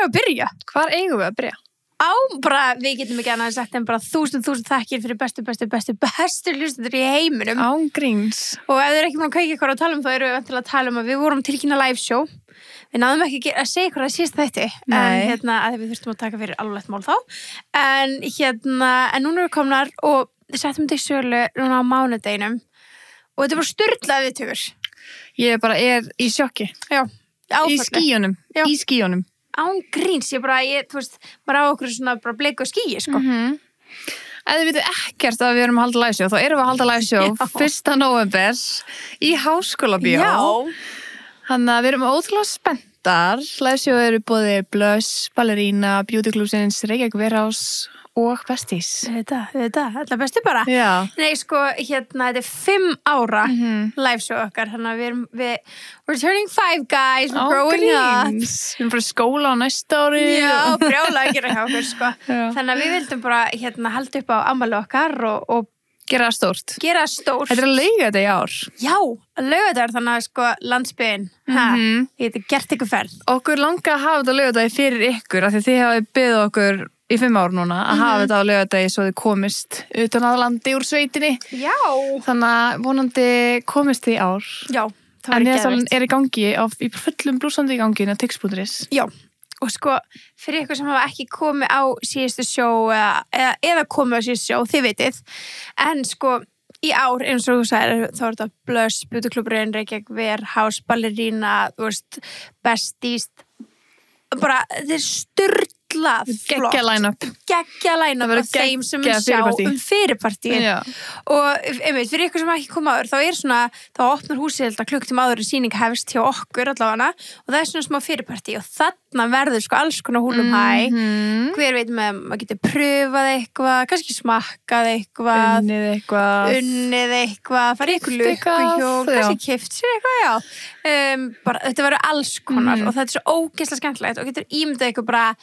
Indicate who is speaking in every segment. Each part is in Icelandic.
Speaker 1: á að byrja?
Speaker 2: Hvar eigum við að byrja?
Speaker 1: Við getum ekki annað sagt en bara 1000 þakkir fyrir bestu hlustendur í heiminum.
Speaker 2: Án gríns.
Speaker 1: Og ef þið eru ekki búin að kveikja eitthvað að tala þá eru við til að tala að við vorum tilkynna live show. Við náðum ekki að segja hvað það síðast þetta. En að við þurftum að taka fyrir alvarlegt mál þá. En núna eru komnar og við settum þetta í sölu núna á mánudeginum. Og þetta er bara sturlað viðtökur.
Speaker 2: Ég bara er í sjokki.
Speaker 1: Já.
Speaker 2: Í skýjunum.
Speaker 1: Já.
Speaker 2: Í skýjunum.
Speaker 1: Án gríns, þú veist, bara á okkur svona bara bleik og skýi, sko.
Speaker 2: Ef þið vitið ekkert að við erum að halda live show, þá erum við að halda live show 1. nóvember í Háskólabíó.
Speaker 1: Já.
Speaker 2: Þannig að við erum ótrúlega spenntar. Live show eru bóði Blush, Ballerina, Beauty Clubsins, Reykjavík Warehouse og Besties.
Speaker 1: Þetta er bestu bara.
Speaker 2: Já.
Speaker 1: Nei, sko, þetta er 5 ára live show okkar, þannig að we're turning 5 guys, we're growing up.
Speaker 2: Við erum bara í skóla á næsta ári.
Speaker 1: Já, brjálega að gera hjá okkur, sko.
Speaker 2: Já.
Speaker 1: Þannig að við vildum bara, halda upp á afmæli okkar og
Speaker 2: gera það stórt.
Speaker 1: Þetta
Speaker 2: er að laugardagur í ár.
Speaker 1: Já, laugardagur, þannig að sko, landsbyggðin, ég geti gert ykkur ferð.
Speaker 2: Okkur langar að hafa þetta laugardagi fyrir ykkur, af því þið hafið beðið okkur í 5 ár núna að hafa þetta á laugardagi svo þið komist utan að landi úr sveitinni.
Speaker 1: Já.
Speaker 2: Þannig að vonandi komist þið í ár.
Speaker 1: Já, það var
Speaker 2: ekki erfitt. En er í gangi, í fullum blúsandi í gangi á tix.is.
Speaker 1: Já, og sko, fyrir ykkur sem hafa ekki komið á síðustu sjó eða komið á síðustu sjó, þið vitið. En sko, í ár, eins og þú sagðir, þá er þetta Blush, Beauty Clubsins, Reykjavík Warehouse, Ballerina, Besties. Bara, þetta er sturlað flott. Geggja line-up af þeim sem sjá fyrirpartíin. Og fyrir ykkur sem ekki koma áður, þá opnar húsið þetta klukktíma áður en sýning hefst hjá okkur allavega og það er svona smá fyrirpartí og þarna verður sko alls konar húlum hæ. Hver veit með, maður getur pröfað eitthvað, kannski smakkað eitthvað, unnið eitthvað, farið ykkur lukkuhjól, kannski keypt sér eitthvað, já. Bara, þetta verður alls konar og þetta er svo ógeðslega skemmtilegt og getur ímyndað ykkur bara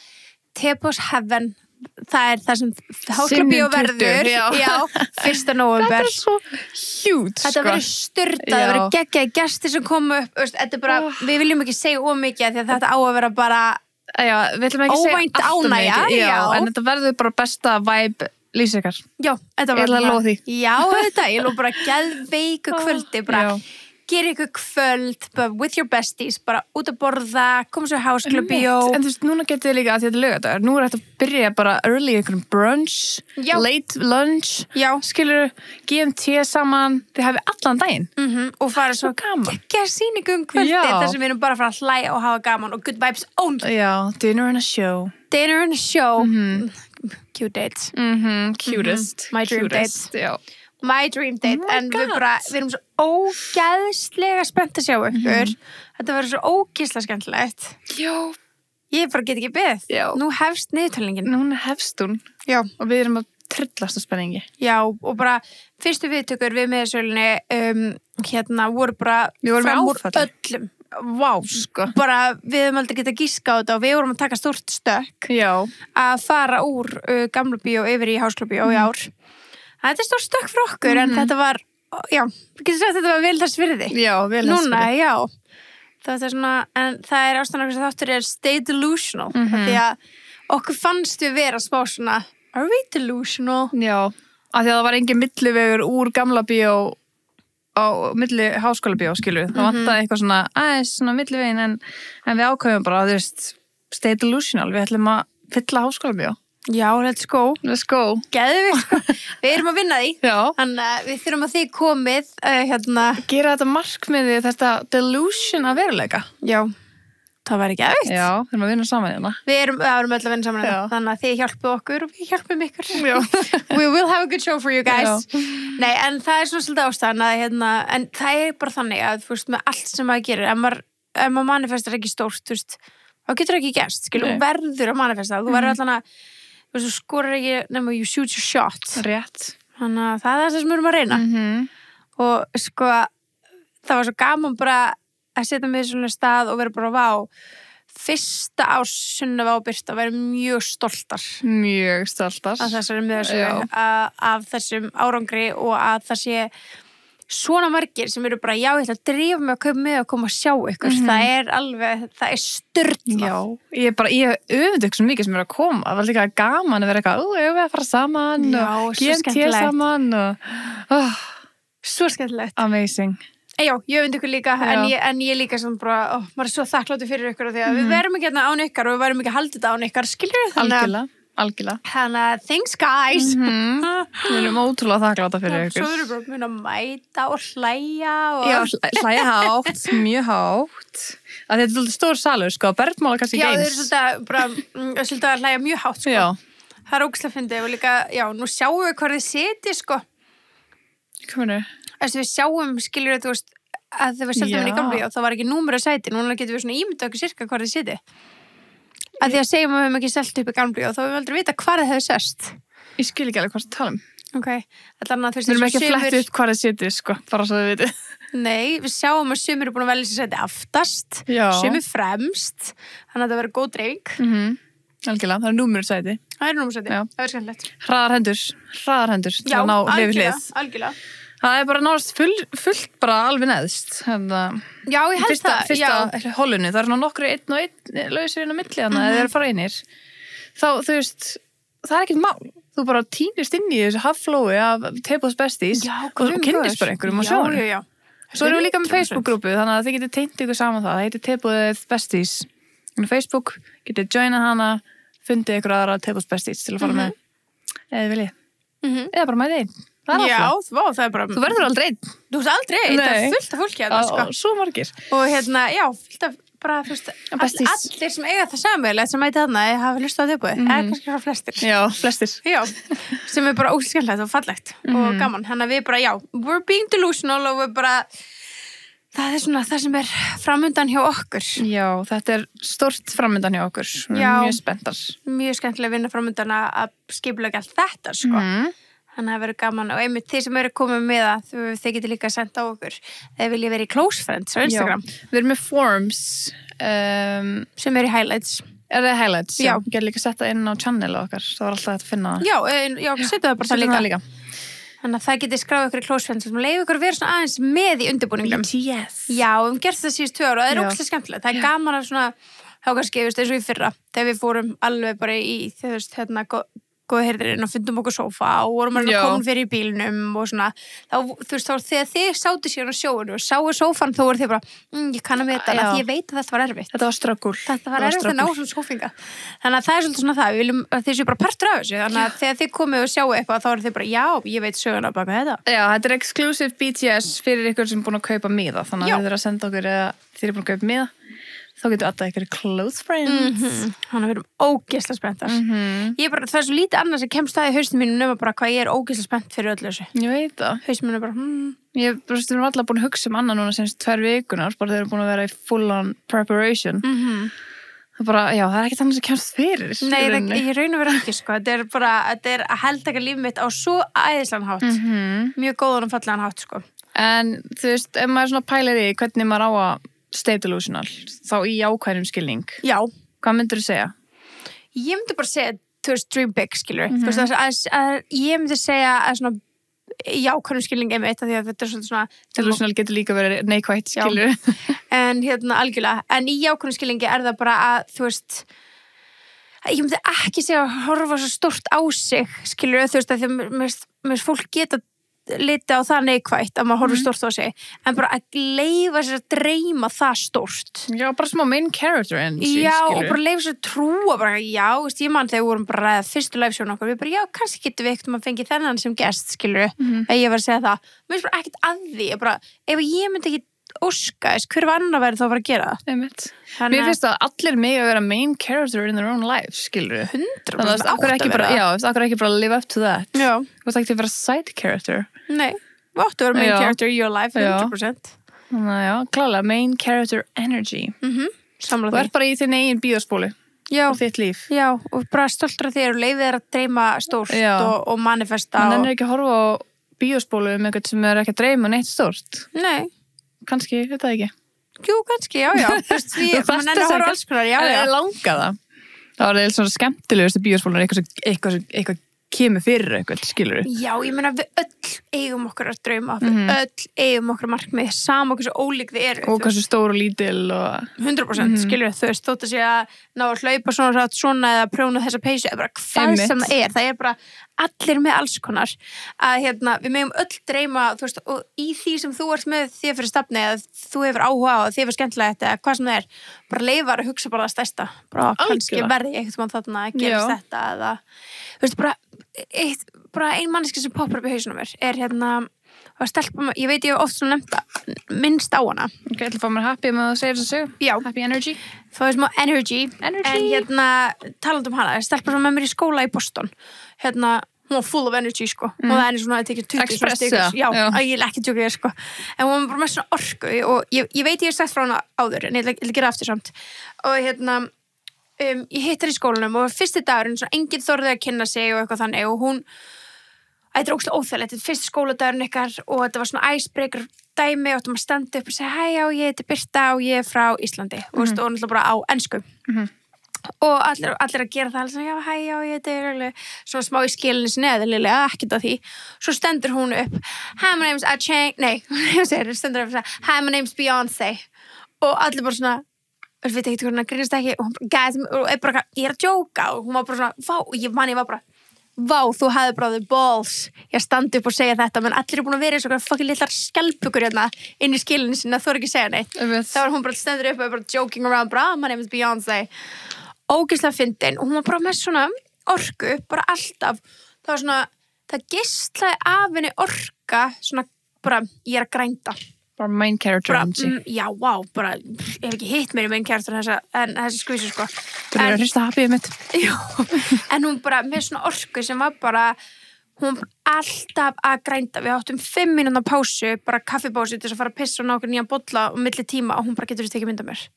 Speaker 1: Tepos Heaven, það er það sem Háskólabíó verður, já, 1. nóvember.
Speaker 2: Þetta er svo hjút, sko.
Speaker 1: Þetta verður styrtað, það verður geggjaði gestir sem komu upp, þetta er bara, við viljum ekki segja ómikið því að þetta á að vera bara óvænt ánægja,
Speaker 2: já, en þetta verður bara besta vibe lýsikar.
Speaker 1: Já, þetta var
Speaker 2: ég lof því.
Speaker 1: Já, ég lof bara geðveiku kvöldi, bara gera ykkur kvöld, with your besties, bara út að borða, koma svo í Háskólabíó.
Speaker 2: En þú veist, núna getið þið líka að þetta er laugardagur. Nú er þetta að byrja bara early ykkur brunch, late lunch, skilur, GMT saman, þið hafið allan daginn.
Speaker 1: Og fara svo geggja sýningu kvöldi, þar sem við erum bara að fara að hlæja og hafa gaman og good vibes only.
Speaker 2: Já, dinner and a show.
Speaker 1: Dinner and a show. Cute dates.
Speaker 2: Cutest.
Speaker 1: My dream dates.
Speaker 2: Já.
Speaker 1: My dream date, en við erum svo ógeðslega spennt að sjá ykkur. Þetta verður svo ógeðslega skemmtilegt.
Speaker 2: Já.
Speaker 1: Ég bara get ekki beðið.
Speaker 2: Já.
Speaker 1: Nú hefst niðurtalningin.
Speaker 2: Núna hefst hún.
Speaker 1: Já.
Speaker 2: Og við erum að tryllast á spenningi.
Speaker 1: Já, og bara fyrstu viðtökur við miðasölunni voru bara fram úr öllum.
Speaker 2: Vá, sko.
Speaker 1: Bara við höfum aldrei getað giska á þetta og við vorum að taka stórt stökk.
Speaker 2: Já.
Speaker 1: Að fara úr Gamla bíó yfir í Háskólabíó í ár. Þetta er stór stökk fyrir okkur, en þetta var, já, getur sagt að þetta var vel þess virði.
Speaker 2: Já, vel þess virði.
Speaker 1: Núna, já. Það er svona, en það er ástæðan okkur sem þáttur er stay delusional. Því að okkur fannst við vera smá svona, are we delusional?
Speaker 2: Já, af því að það var engin millivegur úr Gamla bíó á milli Háskólabíó, skilur. Það vantaði eitthvað svona, aðeins svona millivegin, en við ákveðum bara, þú veist, stay delusional. Við ætlum að fylla Háskólabíó.
Speaker 1: Já, let's go.
Speaker 2: Let's go.
Speaker 1: Geðum við. Við erum að vinna því.
Speaker 2: Já.
Speaker 1: Þannig að við þurfum að þið komið
Speaker 2: gera þetta markmiði, þetta delusion að veruleika.
Speaker 1: Já. Það væri geðvikt.
Speaker 2: Já, við erum að vinna saman hérna.
Speaker 1: Við erum öll að vinna saman hérna. Þannig að þið hjálpuð okkur og við hjálpum ykkur.
Speaker 2: Já.
Speaker 1: We will have a good show for you guys.
Speaker 2: Já.
Speaker 1: Nei, en það er svona svolítið ástæðan að en það er bara þannig að þú veist með allt sem maður gerir, ef maður manifestar ekki stórt, þú veist, þá getur ekki gerst, skilur, þú verður að manifesta, þú verður allan að þú skorar ekki nema you shoot your shot.
Speaker 2: Rétt.
Speaker 1: Þannig að það er það sem við erum að reyna. Og sko, það var svo gaman bara að setja mig í svona stað og vera bara vá. Fyrsta árs Sunneva og Birta væri mjög stoltar.
Speaker 2: Mjög stoltar.
Speaker 1: Af þessari miðasölu, af þessum árangri og að það sé svona margir sem eru bara, já, ég ætla að drífa mig að kaupa með og koma að sjá ykkur, það er styrla.
Speaker 2: Já, ég öfund ykkur svo mikið sem eru að koma, það var líka gaman að vera eitthvað, ég vil að fara saman og GMT saman og
Speaker 1: svo skemmtilegt.
Speaker 2: Amazing.
Speaker 1: Já, ég öfund ykkur líka, en ég líka sem bara, maður er svo þakkláttur fyrir ykkur því að við verum ekki hérna án ykkar og við verum ekki að halda þetta án ykkar, skilur
Speaker 2: Algjörlega.
Speaker 1: Þannig að thanks guys.
Speaker 2: Við erum ótrúlega þakkláta fyrir ykkur.
Speaker 1: Svo erum við bara að mæta og hlæja og...
Speaker 2: Já, hlæja hátt, mjög hátt. Að þetta er svolítið stór salur, sko, Bergmála kannski
Speaker 1: Já,
Speaker 2: ekki
Speaker 1: þeir eru svolítið að hlæja mjög hátt, sko.
Speaker 2: Já.
Speaker 1: Það er ógeðslega fyndið og líka, já, nú sjáum við hvað þið sitið, sko.
Speaker 2: Hvað meina?
Speaker 1: Við sjáum, skilur þú veist, að þegar við seldum henni í gamla og það var ekki númer að sæti, núna getum við svona ímyndað okkur sirka hvað þið sitið. Að því að segjum að við höfum ekki selt upp í gamla og þá höfum við aldrei vita hvað þið hefur sest.
Speaker 2: Ég skil ekki alveg hvað það tala um.
Speaker 1: Ok, þannig að þú veist...
Speaker 2: Við erum ekki að fletta upp hvað það sitið, sko, bara svo þið vitið.
Speaker 1: Nei, við sjáum að sumir eru búin að velja sér sæti aftast, sumir fremst, þannig að það verður góð dreifing.
Speaker 2: Algjörlega, það er númersæti.
Speaker 1: Það er númersæti, það er skemmtilegt.
Speaker 2: Hraðar hendur til að ná hlið við hlið.
Speaker 1: Algjörlega.
Speaker 2: Það er bara náðast fullt bara alveg neðst.
Speaker 1: Já, ég held það.
Speaker 2: Fyrsta holunni, það er nokkru einn og einn lausir inn á milli, þannig að þeir eru að fara einir. Þá, þú veist, það er ekkert mál. Þú bara týnist inn í þessu haflói af Tables Besties og kynnist bara einhverjum og sjá hann.
Speaker 1: Já.
Speaker 2: Svo erum við líka með Facebook-grúpu, þannig að þið getið tengt ykkur saman það. Það heitir Tables Besties. Á Facebook getið joinað hana, fundið ykkur aðra Tables Besties til að fara með eða viljið. Eða bara með einn.
Speaker 1: Já, það er bara...
Speaker 2: Þú verður aldrei einn.
Speaker 1: Þú veist aldrei einn, það er fullt af fólki að það, sko.
Speaker 2: Svo margir.
Speaker 1: Og já, fullt af bara, þú veist, allir sem eiga það samveilegt sem mæti þarna hafa hlustað á tilboðið. Eða kannski hvað flestir.
Speaker 2: Já, flestir.
Speaker 1: Já, sem er bara óskemmtilegt og fallegt og gaman. Þannig að við bara, já, we're being delusional og við bara... Það er svona það sem er framundan hjá okkur. Já,
Speaker 2: þetta er stórt framundan hjá okkur.
Speaker 1: Já.
Speaker 2: Mjög spenntar.
Speaker 1: Mjög skemmtilega vinna framundan að skipulega allt þetta, sko. Þannig að það verður gaman og einmitt þið sem eru komið með það, þið getur líka að senda á okkur eða vilja vera í close friends á Instagram.
Speaker 2: Já, við erum með forms
Speaker 1: sem eru í highlights.
Speaker 2: Er það highlights?
Speaker 1: Já.
Speaker 2: Við getum líka að setja inn á channel okkar, það var alltaf að finna það.
Speaker 1: Já, setja það bara það líka. Þannig að það getur skráð ykkur í close friends og leiði ykkur að vera svona aðeins með í undirbúningum.
Speaker 2: Yes.
Speaker 1: Já, við hefum gert það síðust 2 ára og það er ógeðslega skemmtilegt. Það er gaman að svona, þá kannski, eins og í fyrra, þegar við fórum alveg bara í, þú veist, góða heyrðirinn og fundum okkur sófa og vorum að koma fyrir í bílnum og svona, þá, þú veist, þá þegar þið sátu síðan á sjóinu og sáu sófan þá voru þið bara, ég kann að vita að ég veit að þetta var erfitt.
Speaker 2: Þetta var ströggul.
Speaker 1: Þetta var erfitt að ná svona sófinga. Þannig að það er svolítið svona það, við viljum að þið séu bara partur af þessu, þannig að þegar þið komið og sjáu eitthvað þá eru þið bara, já, ég veit söguna baka þetta. Já,
Speaker 2: þetta er exclusive BTS fyrir ykkur sem búin að kaupa miða, þannig að þið eru að senda okkur eða þið eru búin að kaupa miða. Þá getur alltaf ykkur close friends.
Speaker 1: Þannig að við erum ógeðslega spenntar. Það er svo lítið annars sem kemst það í haustum mínum nema bara hvað ég er ógeðslega spennt fyrir öllu þessu.
Speaker 2: Ég veit það.
Speaker 1: Haustum mínum er bara,
Speaker 2: Við erum alltaf búin að hugsa annað núna senst 2 vikunar, bara þeir eru búin að vera í full on preparation. Það er bara, það er ekkert annars sem kemst fyrir.
Speaker 1: Nei, ég raun að vera ekki, sko. Þetta er að heldtaka líf mitt á svo æðislegan hátt. Mjög góðan og fallegan hátt, sko.
Speaker 2: En þú veist, ef maður svona pælir í hvernig maður á að stay delusional, þá í ákveðnum skilning.
Speaker 1: Já.
Speaker 2: Hvað myndir þú segja?
Speaker 1: Ég myndi bara segja, þú veist, dream big, skilur. Þú veist, ég myndi segja að svona í ákveðnum skilning einmitt, af því að þetta er svona...
Speaker 2: Delusional getur líka verið neikvætt, skilur.
Speaker 1: En algjörlega. En í ákveðnum skilningi er það bara að, þú veist, ég myndi ekki segja að horfa svo stórt á sig, skilur, þú veist, að því að mér fólk geta liti á það neikvætt að maður horfir stórt á sig en bara að leyfa sér að dreyma það stórt.
Speaker 2: Já, bara smá main character energy,
Speaker 1: og bara leyfa sér að trúa bara, veist, ég man þegar við vorum bara fyrstu liveshow okkur, við bara, kannski getum við ekkert að fengi þennan sem gest, skilur að ég var að segja það. Mér finnst bara ekkert að því, ef ég myndi ekki óska þess, hver var annar verið þá að fara að gera það?
Speaker 2: Mér finnst að allir mig að vera main character in their own life, skilur
Speaker 1: 100%
Speaker 2: þannig að okkur ekki bara live up to that.
Speaker 1: Já.
Speaker 2: Þú veist ekki að vera side character.
Speaker 1: Nei, þú áttu að vera main character in your life 100%.
Speaker 2: Þannig að klálega main character energy.
Speaker 1: Samla
Speaker 2: þú ert bara í þinn eigin bíóspóli og þitt líf.
Speaker 1: Já, og bara stoltur af þér og leyfið þér að dreyma stórt og manifesta.
Speaker 2: Man ennur ekki að horfa á bíóspólu um eitthvað sem er ekki að dreyma neitt stórt.
Speaker 1: Nei.
Speaker 2: Kannski, veit það ekki.
Speaker 1: Jú, kannski, já. Þú veist, mann ennur að horfa alls konar, já.
Speaker 2: Langa það. Það var eða svona skemmtilegustu bíóspólunar, eitthvað kemur fyrir eitthvað, skilur
Speaker 1: Já, ég meina við öll eigum okkur að drauma, við öll eigum okkur markmið, sama okkur svo ólík við erum.
Speaker 2: og hversu stór og lítil og
Speaker 1: 100% skilur þú veist, þótt að sé að ná að hlaupa svona eða prjóna þessa peysu, eða bara hvað
Speaker 2: Einmitt.
Speaker 1: sem það er bara allir með alls konar að við megum öll dreyma, þú veist, og í því sem þú ert með þér fyrir stafni, eða þú hefur áhuga á, þér fyrir skemmtilegt, eða hvað sem það er, bara leifar að hugsa bara það stærsta, bara kannski verði ég eitthvað þarna að gerast þetta, eða þú veist, bara ein manneski sem poppar upp í hausunum er að stelpa, ég veit ég hef oft svona nefnt minnst á hana.
Speaker 2: Ok, ætla að fá mér happy með að segja þessu.
Speaker 1: Já.
Speaker 2: Happy energy.
Speaker 1: Það smá energy. En talandi hana, stelpa sem með mér í skóla í Boston. Hún var full of energy, sko. Og það er svona að tekja 20
Speaker 2: Expressa.
Speaker 1: Já, ég vil ekki tjóka þér, sko. En hún var bara með svona orku og ég veit ég hef sagt frá hana áður, en ég vil gera aftur samt. Og ég hitt í skólanum og fyrsti dagurinn, svona enginn þorði að kynna sig og eitthvað þannig og hún þetta er ógeðslega óþægilegt, þetta er fyrsti skóladagurinn ykkar og þetta var svona icebreaker dæmi og þú maður standa upp og segja hæ, já, ég heiti Birta og ég er frá Íslandi og náttúrulega bara á ensku og allir að gera það já, hæ, já, ég heiti svona smá í skilinu sinni eðlilega, ekkert af því svo stendur hún upp hi, my name's Acheng, stendur upp og segja hi, my name's Beyoncé og allir bara svona við veit ekki hvernig, grínast ekki og hún bara, ég er að djóka og hún var bara svona, ég var bara vá, þú hefði bara the balls ég standi upp og segja þetta, menn allir er búin að vera eins og fucking litlar skelpukur inn í skilinu sinna, þú er ekki að segja neitt þá var hún bara stendur upp og bara joking around bara, my name is Beyoncé ógeðslega fyndin og hún var bara með svona orku, bara alltaf það var svona, það geislaði af henni orka, svona bara ég er að grænda
Speaker 2: bara main character
Speaker 1: já, wow, bara ég hef ekki hitt mér í main character en þessi skvísu sko
Speaker 2: þú eru að hrista happyið mitt
Speaker 1: já, en hún bara með svona orku sem var bara hún alltaf að grænda við áttum 5 mínúna pásu, bara kaffipásu til þess að fara að pissa og ná okkur nýjan bolla og milli tíma og hún bara getur þess tekið mynd af mér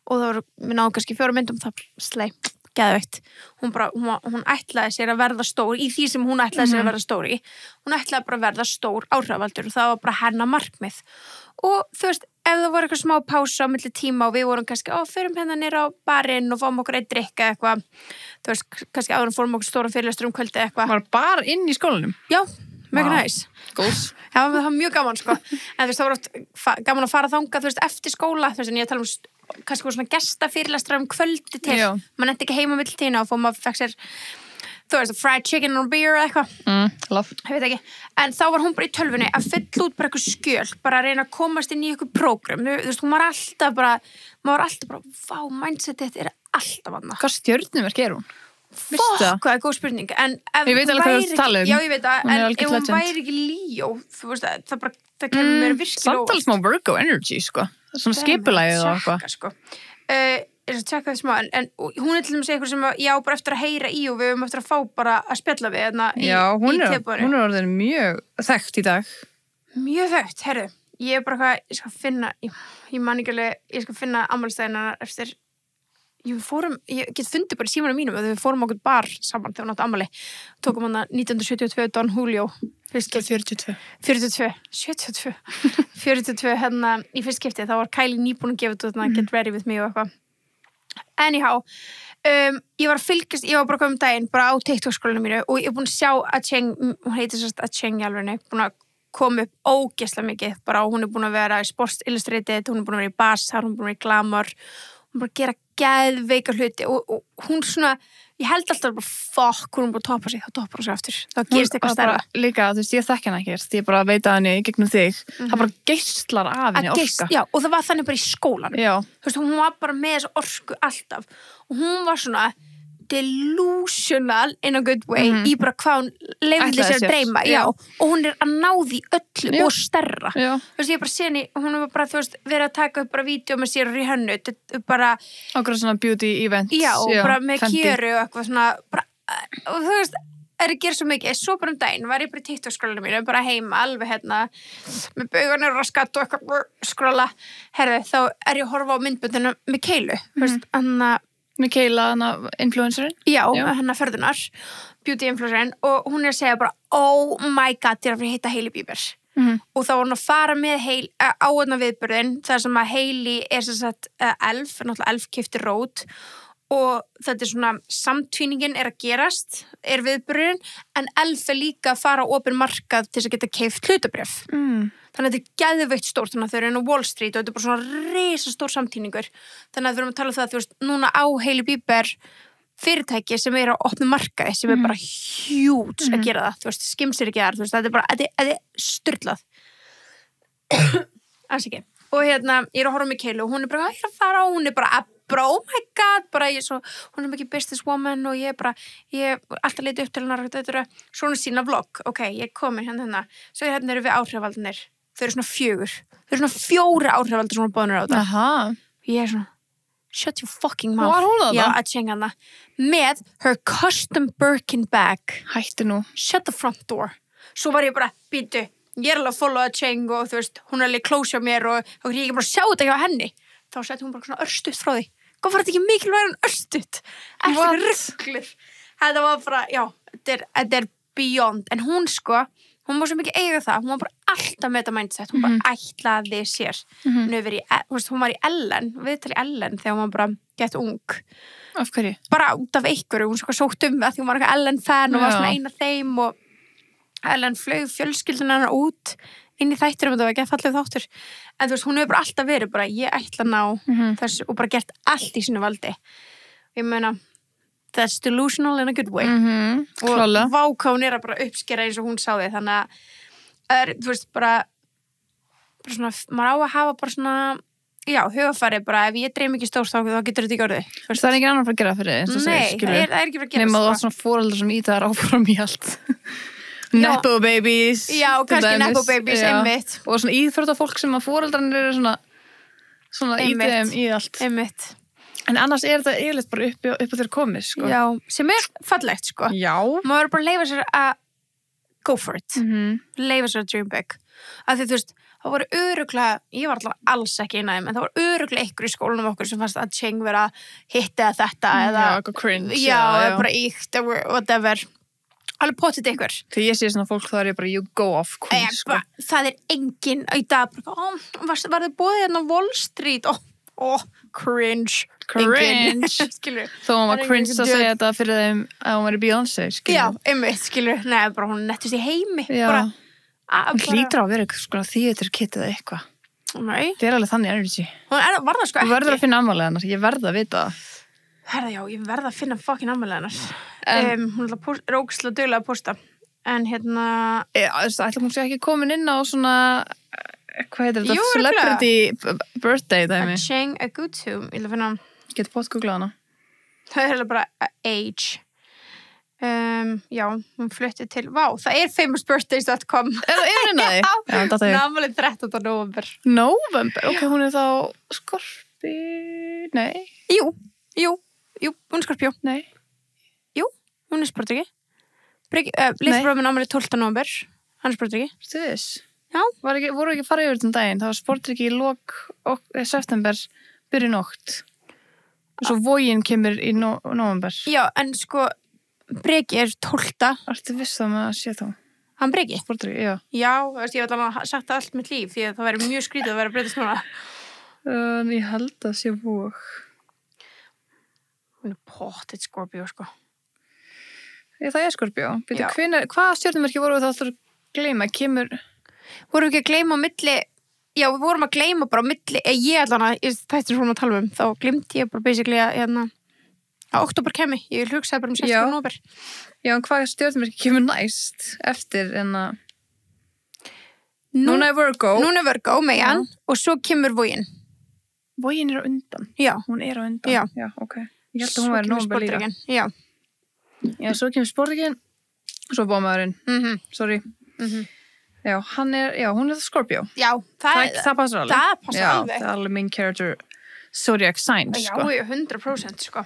Speaker 1: og það voru, við náðum kannski 4 myndum það slei, geðveikt hún ætlaði sér að verða stór í því sem hún ætlaði sér að verða stór í hún ætlaði bara að verða stór áhrifavaldur og það var bara hennar markmið og þú veist, ef það voru eitthvað smá pása á milli tíma og við vorum kannski, förum hérna nýra á barinn og fáum okkur eitt drikka eitthvað þú veist, kannski áður fórum okkur stóran fyrirlestur kvöldi eitthvað.
Speaker 2: Var bar inn í skólanum?
Speaker 1: Já, mjög næs.
Speaker 2: Góðs.
Speaker 1: Já, það var mjög gaman sko, en þú veist, það var oft gaman að fara þangað, þú veist, eftir skóla, þú veist, en ég tala kannski svona gesta fyrirlestur kvöldi til, maður nefndi ekki heima milli tína og fór maður fekk sér þú veist, fried chicken or beer eða eitthvað
Speaker 2: love.
Speaker 1: Ég veit ekki, en þá var hún bara í tölvunni að fylla út bara eitthvað skjöl, bara að reyna að komast inn í eitthvað prógram, þú veist, hún var alltaf bara vá, mindsetið er alltaf annað.
Speaker 2: Hvað stjörnumerk er hún?
Speaker 1: Hvað er góð spurning, en ef
Speaker 2: ég veit alveg hvað þú tala
Speaker 1: já, ég veit það, en ef hún væri ekki Leo, þú veist, það kemur mér virkilega
Speaker 2: samtals smá Virgo energy, sko svona skipulægið og eitthvað
Speaker 1: sko. Ég er að tjekka það smá en hún er til dæmis eitthvað sem ég á bara eftir að heyra í og við höfum eftir að fá bara að spjalla við
Speaker 2: já, hún er orðin mjög þekkt í dag
Speaker 1: mjög þekkt, herru ég er bara hvað, ég skal finna ég man ekki alveg, ég skal finna afmælisdagina eftir ég get fundið bara í símanum mínum þegar við fórum okkur bar saman þegar hún átti afmæli tókum hana 1972 Don Julio 42 hérna í fyrst skipti þá var Kylie nýbúin að gefa þetta Get Ready With Me og eitthvað anyhow ég var að fylgjast, ég var bara komið daginn bara á TikTok-skólinu mínu og ég er búin að sjá Acheng, hún heitir sérst Acheng í alvegni, búin að koma upp ógeðslega mikið, bara hún er búin að vera í Sports Illustrated, hún er búin að vera í Bazaar, hún er búin að vera í Glamour hún er bara að gera geðveika hluti og hún svona, ég held alltaf bara hún er búin að toppa sig, þá toppar hún sig aftur þá gerist eitthvað stærra
Speaker 2: líka, þú veist, ég þekki hana ekkert ég bara veit að henni gegnum þig það bara geislar af henni orka
Speaker 1: já, og það var þannig bara í skólan
Speaker 2: já.
Speaker 1: Þú veist, hún var bara með þessu orku alltaf og hún var svona delusional in a good way í bara hvað hún leyfði sér að dreyma já. Og hún er að ná því öllu og stærra þú veist, ég bara sé henni, hún var bara, þú veist, verið að taka upp bara vídeo með sér og í hönnu bara
Speaker 2: okkur svona beauty events
Speaker 1: já, og bara með kjöru og eitthvað svona bara, og þú veist, er að gera svo mikið svo bara daginn, var ég bara í TikTok-skrólanum mínu bara heima, alveg hérna með bauganir og raskat og eitthvað skróla herðu, þá er ég að horfa á myndböndinu með Keilu, þú veist,
Speaker 2: Mikaela, hana influencerinn?
Speaker 1: Já, hana förðunar, beauty influencerinn og hún er að segja bara, oh my god, ég er að fyrir að hitta Hailey Bieber og þá var hún að fara með áðna viðburðin þar sem að Hailey er sem sagt elf, náttúrulega elf keypti rót og þetta er svona samtvíningin er að gerast, er viðburðurinn en Elf er líka að fara á opin markað til þess að geta keypt hlutabréf þannig að þetta er geðveikt stórt þannig að þau eru inn á Wall Street og þetta er bara svona risastór samtíningur þannig að við erum að tala um það að þú veist, núna á Hailey Bieber fyrirtæki sem er á opnum markaði sem er bara huge að gera það, þú veist, Skims er ekki þar, þú veist, þetta er bara, þetta er styrlað alls ekki og hérna, ég er að horfa með Keilu og hún er bara, ég er að fara og hún er bara oh my god, bara ég svo hún er mikið businesswoman og ég alltaf leiti upp til hennar svona sína vlogg, ok, ég komin hérna svo hérna eru við áhrifaldinir þau eru svona 4 áhrifaldir svona bóðnir á þetta og ég er svona, shut your fucking mouth
Speaker 2: var hún það?
Speaker 1: Já, að tjenga hana með her custom Birkin bag
Speaker 2: Hættu nú
Speaker 1: shut the front door svo var ég bara, býtu, ég er alveg að follow að tjeng og þú veist, hún er alveg close á mér og ég ekki bara að sjá þetta hjá henni þá setti hún bara svona örstutt frá því hvað var þetta ekki mikilvægur en örstutt eftir rugglir þetta var bara, já, þetta er beyond en hún sko, hún var svo mikið eiga það hún var bara alltaf með þetta mindset hún bara ætlaði sér hún var í Ellen, viðtal í Ellen þegar hún var bara gett ung
Speaker 2: af hverju?
Speaker 1: Bara út af einhverju, hún sko sótt það því hún var eitthvað Ellen fan og var svona eina þeim og Ellen flög fjölskylduna hennar út inn í þættir þetta var ekki að fallið þáttur en þú veist, hún hefur bara alltaf verið bara, ég ætla að ná þessu og bara gert allt í sínu valdi ég meina, that's delusional in a good way og váká hún er að bara uppskera eins og hún sá þig þannig að, þú veist, bara svona, maður á að hafa bara svona já, hugafæri bara, ef ég dreym ekki stórt þá getur þetta ekki orðið
Speaker 2: það er ekki annar að gera fyrir þig
Speaker 1: nei, það er ekki að gera
Speaker 2: nema þú átt svona foreldrar sem íta þær áfram í allt Nepo babies
Speaker 1: já, kannski Nepo babies, einmitt
Speaker 2: og svona íþróttafólk sem að foreldrarnir eru svona ídæðum í allt
Speaker 1: einmitt
Speaker 2: en annars er þetta eiginlega bara upp á þér komið sko.
Speaker 1: já, sem er fallegt sko
Speaker 2: já
Speaker 1: maður bara leifa sér að go for it leifa sér að dream big af því þú veist, það voru öruglega ég var alltaf alls ekki inn að þeim en það voru öruglega ykkur í skólanum okkur sem fannst að tjeng vera hitt eða þetta eða
Speaker 2: eitthvað cringe
Speaker 1: já, eða bara íkt eða whatever alveg potið ykkur
Speaker 2: þegar ég sé svona fólk þá er ég bara you go off queen sko.
Speaker 1: það er engin í dag var þið bóðið hérna á Wall Street cringe skilur
Speaker 2: þó hún var cringe að segja þetta fyrir þeim að hún var í Beyoncé skilur
Speaker 1: já, einmitt, skilur, neða bara hún nettist í heimi
Speaker 2: já,
Speaker 1: hún
Speaker 2: hlýtur á að vera eitthvað sko theater kit eða eitthvað
Speaker 1: nei,
Speaker 2: það er alveg þannig energy
Speaker 1: var það sko
Speaker 2: þú verður að finna afmælið hennar, ég verð að vita það
Speaker 1: herða já, ég verð að finna fucking afmælið hennar hún er ógeðslega duglega að posta en hérna
Speaker 2: ætla hún sé ekki komin inn á svona hvað heitir þetta, celebrity birthday dæmi
Speaker 1: Cheng Agutu, ég vil finna
Speaker 2: getur postgooglað hana
Speaker 1: það er bara age já, hún flutti til það er famousbirthdays.com
Speaker 2: er henni að því?
Speaker 1: námalið 13.
Speaker 2: november, ok, hún er þá Skorpi, nei
Speaker 1: jú, hún er Skorpjó
Speaker 2: nei
Speaker 1: hún er sportryggi Lillbróðum er námalið 12. november hann er sportryggi
Speaker 2: stuðis
Speaker 1: já
Speaker 2: voru ekki farið yfir þann daginn það var sportryggi í lok september byrju nótt og svo Vogin kemur í november
Speaker 1: já, en sko Breki er 12.
Speaker 2: Ertu viss það með að sé þá?
Speaker 1: Hann Breki?
Speaker 2: Sportryggi, já
Speaker 1: já, veist, ég hef alveg sagt allt mitt líf því að það væri mjög skrítið að vera að breytast núna
Speaker 2: ég held að sé Vog
Speaker 1: hún er pottet Skorpjó sko
Speaker 2: það er Skorpjó hvað stjörnumerki voru við þá að gleyma
Speaker 1: vorum við ekki að gleyma á milli já, við vorum að gleyma bara á milli ég allan að, þetta er svona að tala þá gleymdi ég bara basically að oktober kemi, ég hugsaði bara 16. nóvember
Speaker 2: já, en hvað stjörnumerki kemur næst eftir en að núna er Virgo
Speaker 1: meðan og svo kemur Vogin
Speaker 2: er á undan
Speaker 1: já,
Speaker 2: hún er á undan já ok, ég held að hún væri nóvember líka já, svo kemur sportrygin svo bómaðurinn sorry já, hún er Scorpio
Speaker 1: já,
Speaker 2: það passar alveg
Speaker 1: það passar alveg
Speaker 2: það er alveg main character zodiac sign
Speaker 1: já,
Speaker 2: sko.
Speaker 1: 100% sko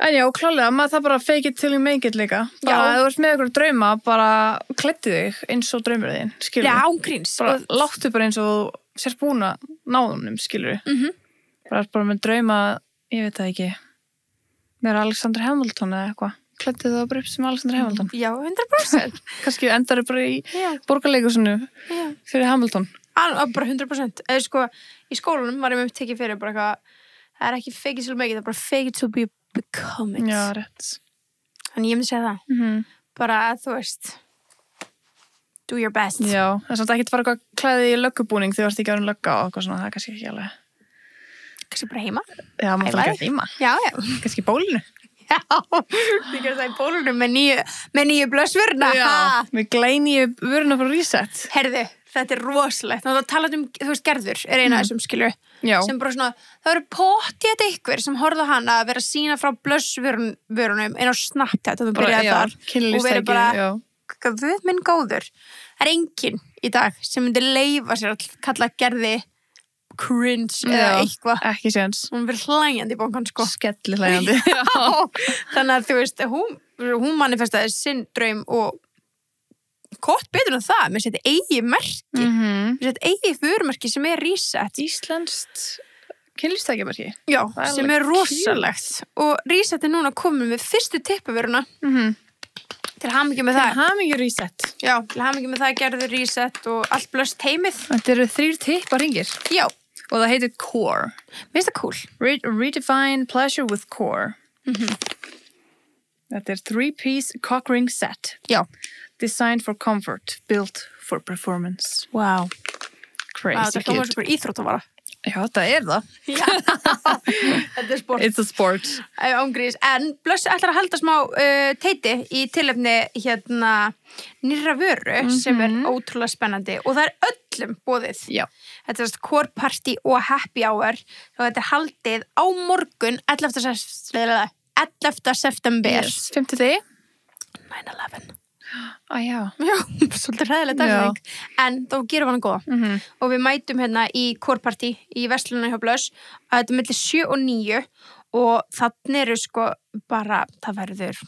Speaker 2: en já, klálega, maður það bara fake it till you make it líka bara, ef þú ert með ykkur drauma bara klæddu þig eins og draumur þinn skilur
Speaker 1: já, ángríns
Speaker 2: bara láttu bara eins og sérst búin að náðunum skilur bara með drauma, ég veit það ekki vera Alexander Hamilton eða eitthvað klæddu það bara upp sem Alexander Hamilton
Speaker 1: já, 100%
Speaker 2: kannski endar þau bara í borgarleikusinu fyrir Hamilton
Speaker 1: bara 100% eða sko, í skólanum var ég með tekið fyrir bara eitthvað það er ekki fake it till make it, það er bara fake it till become it.
Speaker 2: Já, rétt.
Speaker 1: Þannig ég myndi segja það. Bara að þú veist, do your best.
Speaker 2: Já, það er samt ekki að fara eitthvað klæði í löggubúning þegar þú ert ekki að vera lögga og eitthvað svona, það er kannski ekki alveg.
Speaker 1: Kannski bara heima.
Speaker 2: Já, maður
Speaker 1: Æfa
Speaker 2: þarf
Speaker 1: þig.
Speaker 2: ekki heima.
Speaker 1: Já, já.
Speaker 2: Kannski í bólinu.
Speaker 1: Já, við gerum það í bólunum með nýju blössvörna.
Speaker 2: Við glænýju vöruna frá Reset.
Speaker 1: Herðu, þetta er rosalegt. Þá talaðu þú veist, Gerður er eina af þessum skilur.
Speaker 2: Já.
Speaker 1: Sem bara svona, það eru pottið ykkur sem horfðu á hana að vera að sína frá blössvörunum inn á Snapchat og þú byrjaði þar. Og verið bara, guð minn góður. Það er enginn í dag sem myndi leyfa sér að kalla Gerði cringe eða eitthvað.
Speaker 2: Ekki séns.
Speaker 1: Hún verið hlægjandi í bóngan, sko.
Speaker 2: Skelli hlægjandi.
Speaker 1: Þannig að þú veist, hún manifestaði sinn draum og gott betur en það, með sitt eigi merki. Með sitt eigi vörumerki sem er Reset.
Speaker 2: Íslenskt kynlífstækjamerki.
Speaker 1: Já, sem er rosalegt. Og Reset er núna komin með fyrstu tippavöruna. Til hamingju með það.
Speaker 2: Til hamingju Reset.
Speaker 1: Já, til hamingju með það Gerður Reset og allt blöst heimið.
Speaker 2: Þetta eru 3 tipparingir.
Speaker 1: Já.
Speaker 2: Og það heitir Core.
Speaker 1: Mér finnst það cool.
Speaker 2: Redefine pleasure with Core. Þetta er 3-piece cock ring set.
Speaker 1: Já.
Speaker 2: Designed for comfort, built for performance.
Speaker 1: Wow.
Speaker 2: Crazy
Speaker 1: Þetta
Speaker 2: cute.
Speaker 1: hljómar svo íþróttavara.
Speaker 2: Já, þetta er það.
Speaker 1: Já. Þetta er sport.
Speaker 2: It's a sport.
Speaker 1: Ángrís. En blöss ætlar að halda smá teiti í tilefni hérna nýrra vöru sem er ótrúlega spennandi og það er öllum boðið.
Speaker 2: Já.
Speaker 1: Þetta er core party og happy hour og þetta er haldið á morgun 11. september.
Speaker 2: Yes. 5. degi.
Speaker 1: 9/11.
Speaker 2: Já.
Speaker 1: Já, svolítið hræðileg dagsetning. En þá gerum við hann góða. Og við mætum hérna í core party í verslunum hjá Blöss að þetta er milli 7 og 9 og þannig eru sko bara, það verður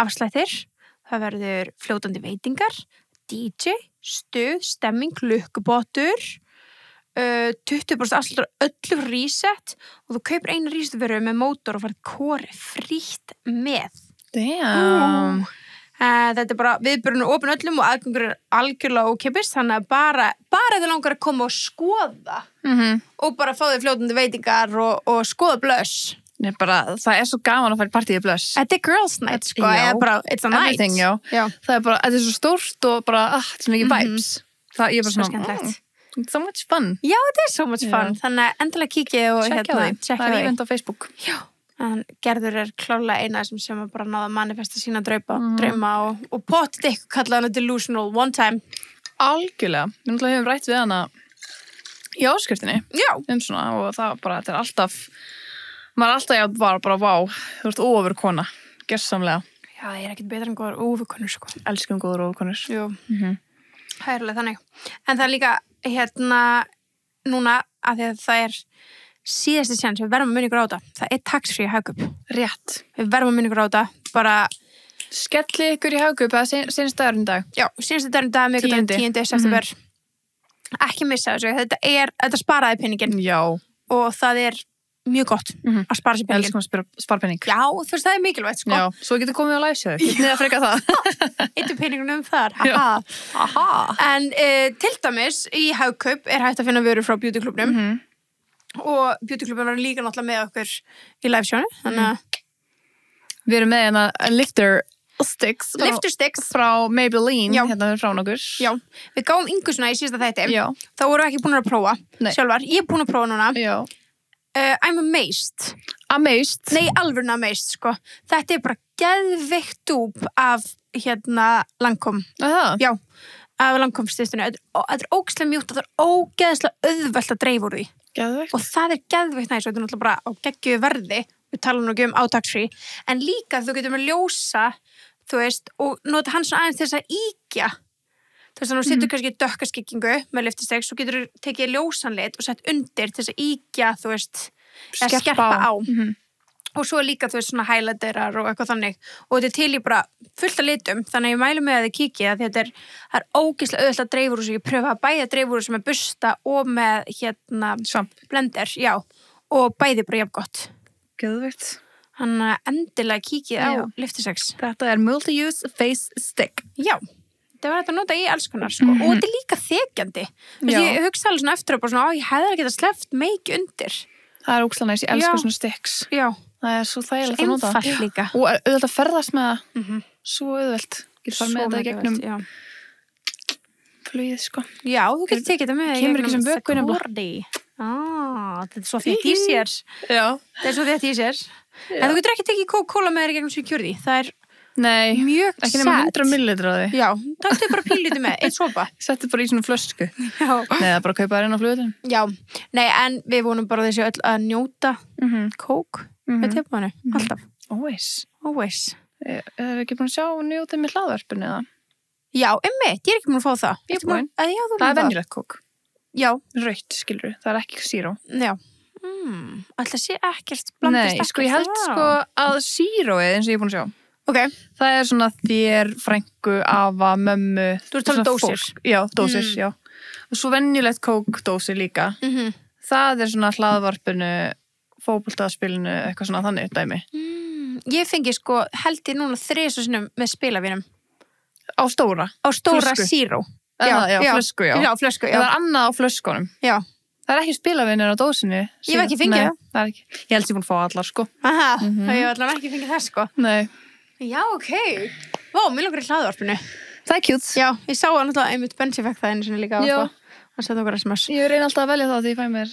Speaker 1: afslættir, það verður fljótandi veitingar, DJ, stuð, stemming, lukkubottur, 20% afslættur öllu Reset og þú kaupir eina Reset vöru með mótor og farið core frítt með.
Speaker 2: Damn.
Speaker 1: Þetta er bara viðburðinu opin öllum og aðgangur er algjörlega ókeypis þannig að bara þau langar að koma og skoða og bara fá þau fljótandi veitingar og skoða Blöss.
Speaker 2: Nei, bara, það er svo gaman að fara í partíi Blöss.
Speaker 1: Þetta er girls night sko, eða bara it's a night.
Speaker 2: Everything, já. Það er bara, þetta er svo stórt og bara, þetta er svo mikið vibes. Það ég er bara
Speaker 1: Svo
Speaker 2: svona,
Speaker 1: skemmtilegt.
Speaker 2: so much fun.
Speaker 1: Já, þetta er so much fun, þannig að endilega kíkið og
Speaker 2: Tjekkja því.
Speaker 1: tjekkja
Speaker 2: Það er
Speaker 1: því.
Speaker 2: event á Facebook.
Speaker 1: Já. En Gerður er klárlega eina sem bara náða að manifesta sína drauma og potið ykkur kallaði hana delusional one time.
Speaker 2: Algjörlega. Við náttúrulega hefum rætt við hana í áskriftinni.
Speaker 1: Já.
Speaker 2: Svona og það bara, þetta er alltaf, maður er alltaf bara vá, þú ert óofur kona, gersamlega.
Speaker 1: Já, ég er ekkert betra en góður ófukonur sko.
Speaker 2: Elskum góður óofurkonur.
Speaker 1: Jú. Það er alveg þannig. En það er líka núna að því að það er síðasti séns, við verðum að munna ykkur á þetta. Það er tax-free Hagkaup.
Speaker 2: Rétt.
Speaker 1: Við verðum að munna ykkur á þetta. Bara
Speaker 2: skelli ykkur í Hagkaup, það er senast dagurinn í dag.
Speaker 1: Já, senast dagurinn í dag, miðvikudaginn 10. september. Ekki missa þessu. Þetta sparaði penningin.
Speaker 2: Já.
Speaker 1: Og það er mjög gott að spara sér penningin.
Speaker 2: Elskum að spara penning.
Speaker 1: Já, þú veist, það er mikilvægt, sko.
Speaker 2: Já, svo getur komið á live-sjöðu. Getið að freka það.
Speaker 1: Eittu penningunum þar. Aha. En til dæmis í Hagkaup er hægt að finna vörur frá Beauty Clubnum. Og Beauty Clubnum var líka náttúrulega með okkur í live-sjónu. Þannig að
Speaker 2: við erum með hérna Lifter Sticks frá Maybelline, hérna frá nokkur.
Speaker 1: Já, við gáum yngur svona í síðasta þætti.
Speaker 2: Já.
Speaker 1: Þá vorum við ekki búin að prófa sjálfar. Ég er búin að prófa núna.
Speaker 2: Já.
Speaker 1: I'm amazed.
Speaker 2: Amazed?
Speaker 1: Nei, alveg amazed, sko. Þetta er bara geðveikt dúp af Lancome.
Speaker 2: Það?
Speaker 1: Já, af Lancome styrstinu. Þetta er ógeðslega mjúkt og það er ógeðslega auðvelt að dreifa úr því.
Speaker 2: Geðveikt.
Speaker 1: Og það er geðveikt næst og þetta er náttúrulega bara á geggju verði. Við talum nú ekki á tax-free. En líka þú getur með ljósa, þú veist, og nota hans aðeins til þess að íkja. Þú veist, þannig að þú setur kannski dökkaskikkingu með Lifter-Sticks og getur tekið ljósanlit og sett undir til þess að íkja, þú veist, skerpa á. Og svo líka, þú veist, svona highlighterar og eitthvað þannig. Og þetta er til í bara fullt af litum, þannig að ég mælu með að þið kíkja því að það er ógeðslega auðvitað að dreifur úr svo ég pröfa að bæða dreifur úr sem er busta og með blender, já, og bæði bara jafn gott.
Speaker 2: Geðveikt.
Speaker 1: Þannig að endilega kíkið á Lifter-Sticks.
Speaker 2: Þetta er Multi-Use Face Stick.
Speaker 1: Já. Það var þetta að nota í alls konar, sko. Og þetta er líka þekjandi. Ég hugsa alveg svona eftir og bara svona, ég hefði ekki getað sleppt make undir.
Speaker 2: Það er ókslega næs, ég elska svona sticks.
Speaker 1: Já.
Speaker 2: Það er svo þægilegt að nota.
Speaker 1: Einfalt líka.
Speaker 2: Og auðvitað að ferðast með það. Svo auðvelt. Getur fara með þetta í gegnum flugið, sko.
Speaker 1: Já, þú getur tekið þetta með
Speaker 2: Kemur ekki sem vökvi
Speaker 1: nefnilega. Þetta er svo þétt í sér.
Speaker 2: Já.
Speaker 1: Það er svo þétt í sér. En þú getur ekki tekið Coca-Cola með þér í gegnum security. Það er mjög
Speaker 2: ekki nema 100 millilitra á því.
Speaker 1: Já, taktu bara pílítið með, einn sopa.
Speaker 2: Settu bara í svona flösku.
Speaker 1: Já.
Speaker 2: Nei, það er bara að kaupa þér inn á flugvöllum.
Speaker 1: Já, nei, en við vonum bara þessi öll að njóta kók með tilbúinu, alltaf. Always.
Speaker 2: Er ekki búin að sjá njótið með hlaðvarpinu eða?
Speaker 1: Já, einmitt, ég er ekki búin að fá það.
Speaker 2: Ég er búin. Það er venjulegt kók.
Speaker 1: Já.
Speaker 2: Rautt, skilur það er ekki zero.
Speaker 1: Já. Ætla sé ekkert blandast.
Speaker 2: Nei, sko ég held sko að zeroið eins og ég er búin að sjá.
Speaker 1: Ok.
Speaker 2: Það er svona þér, frænku, afa, mömmu.
Speaker 1: Þú ert talað dósir.
Speaker 2: Já, dósir, já. Og svo venjulegt kókdósir líka. Það er svona hlaðvarpinu, fótboltaspilinu, eitthvað svona þannig dæmi.
Speaker 1: Ég fengi sko held ég núna 3 sinnum með spilavinum.
Speaker 2: Á stóra?
Speaker 1: Á stóra
Speaker 2: flösku.
Speaker 1: Zero.
Speaker 2: Já, flösku, já.
Speaker 1: Já, flösku, já.
Speaker 2: Það er annað á flöskunum.
Speaker 1: Já.
Speaker 2: Það er ekki spilavinir á dósinni.
Speaker 1: Ég hef ekki fengið það.
Speaker 2: Það er ekki. Ég held ég búin að fá allar, sko.
Speaker 1: Aha, ég hef allavega ekki fengið það, sko.
Speaker 2: Nei.
Speaker 1: Já, ok. Vá, mér langar í hlaðvarpinu.
Speaker 2: Það er cute.
Speaker 1: Já, ég sá hann alltaf einmitt Benji fekk það einu sinni líka.
Speaker 2: Já.
Speaker 1: Og setja okkur SMS.
Speaker 2: Ég reyni alltaf að velja það því ég fæ mér,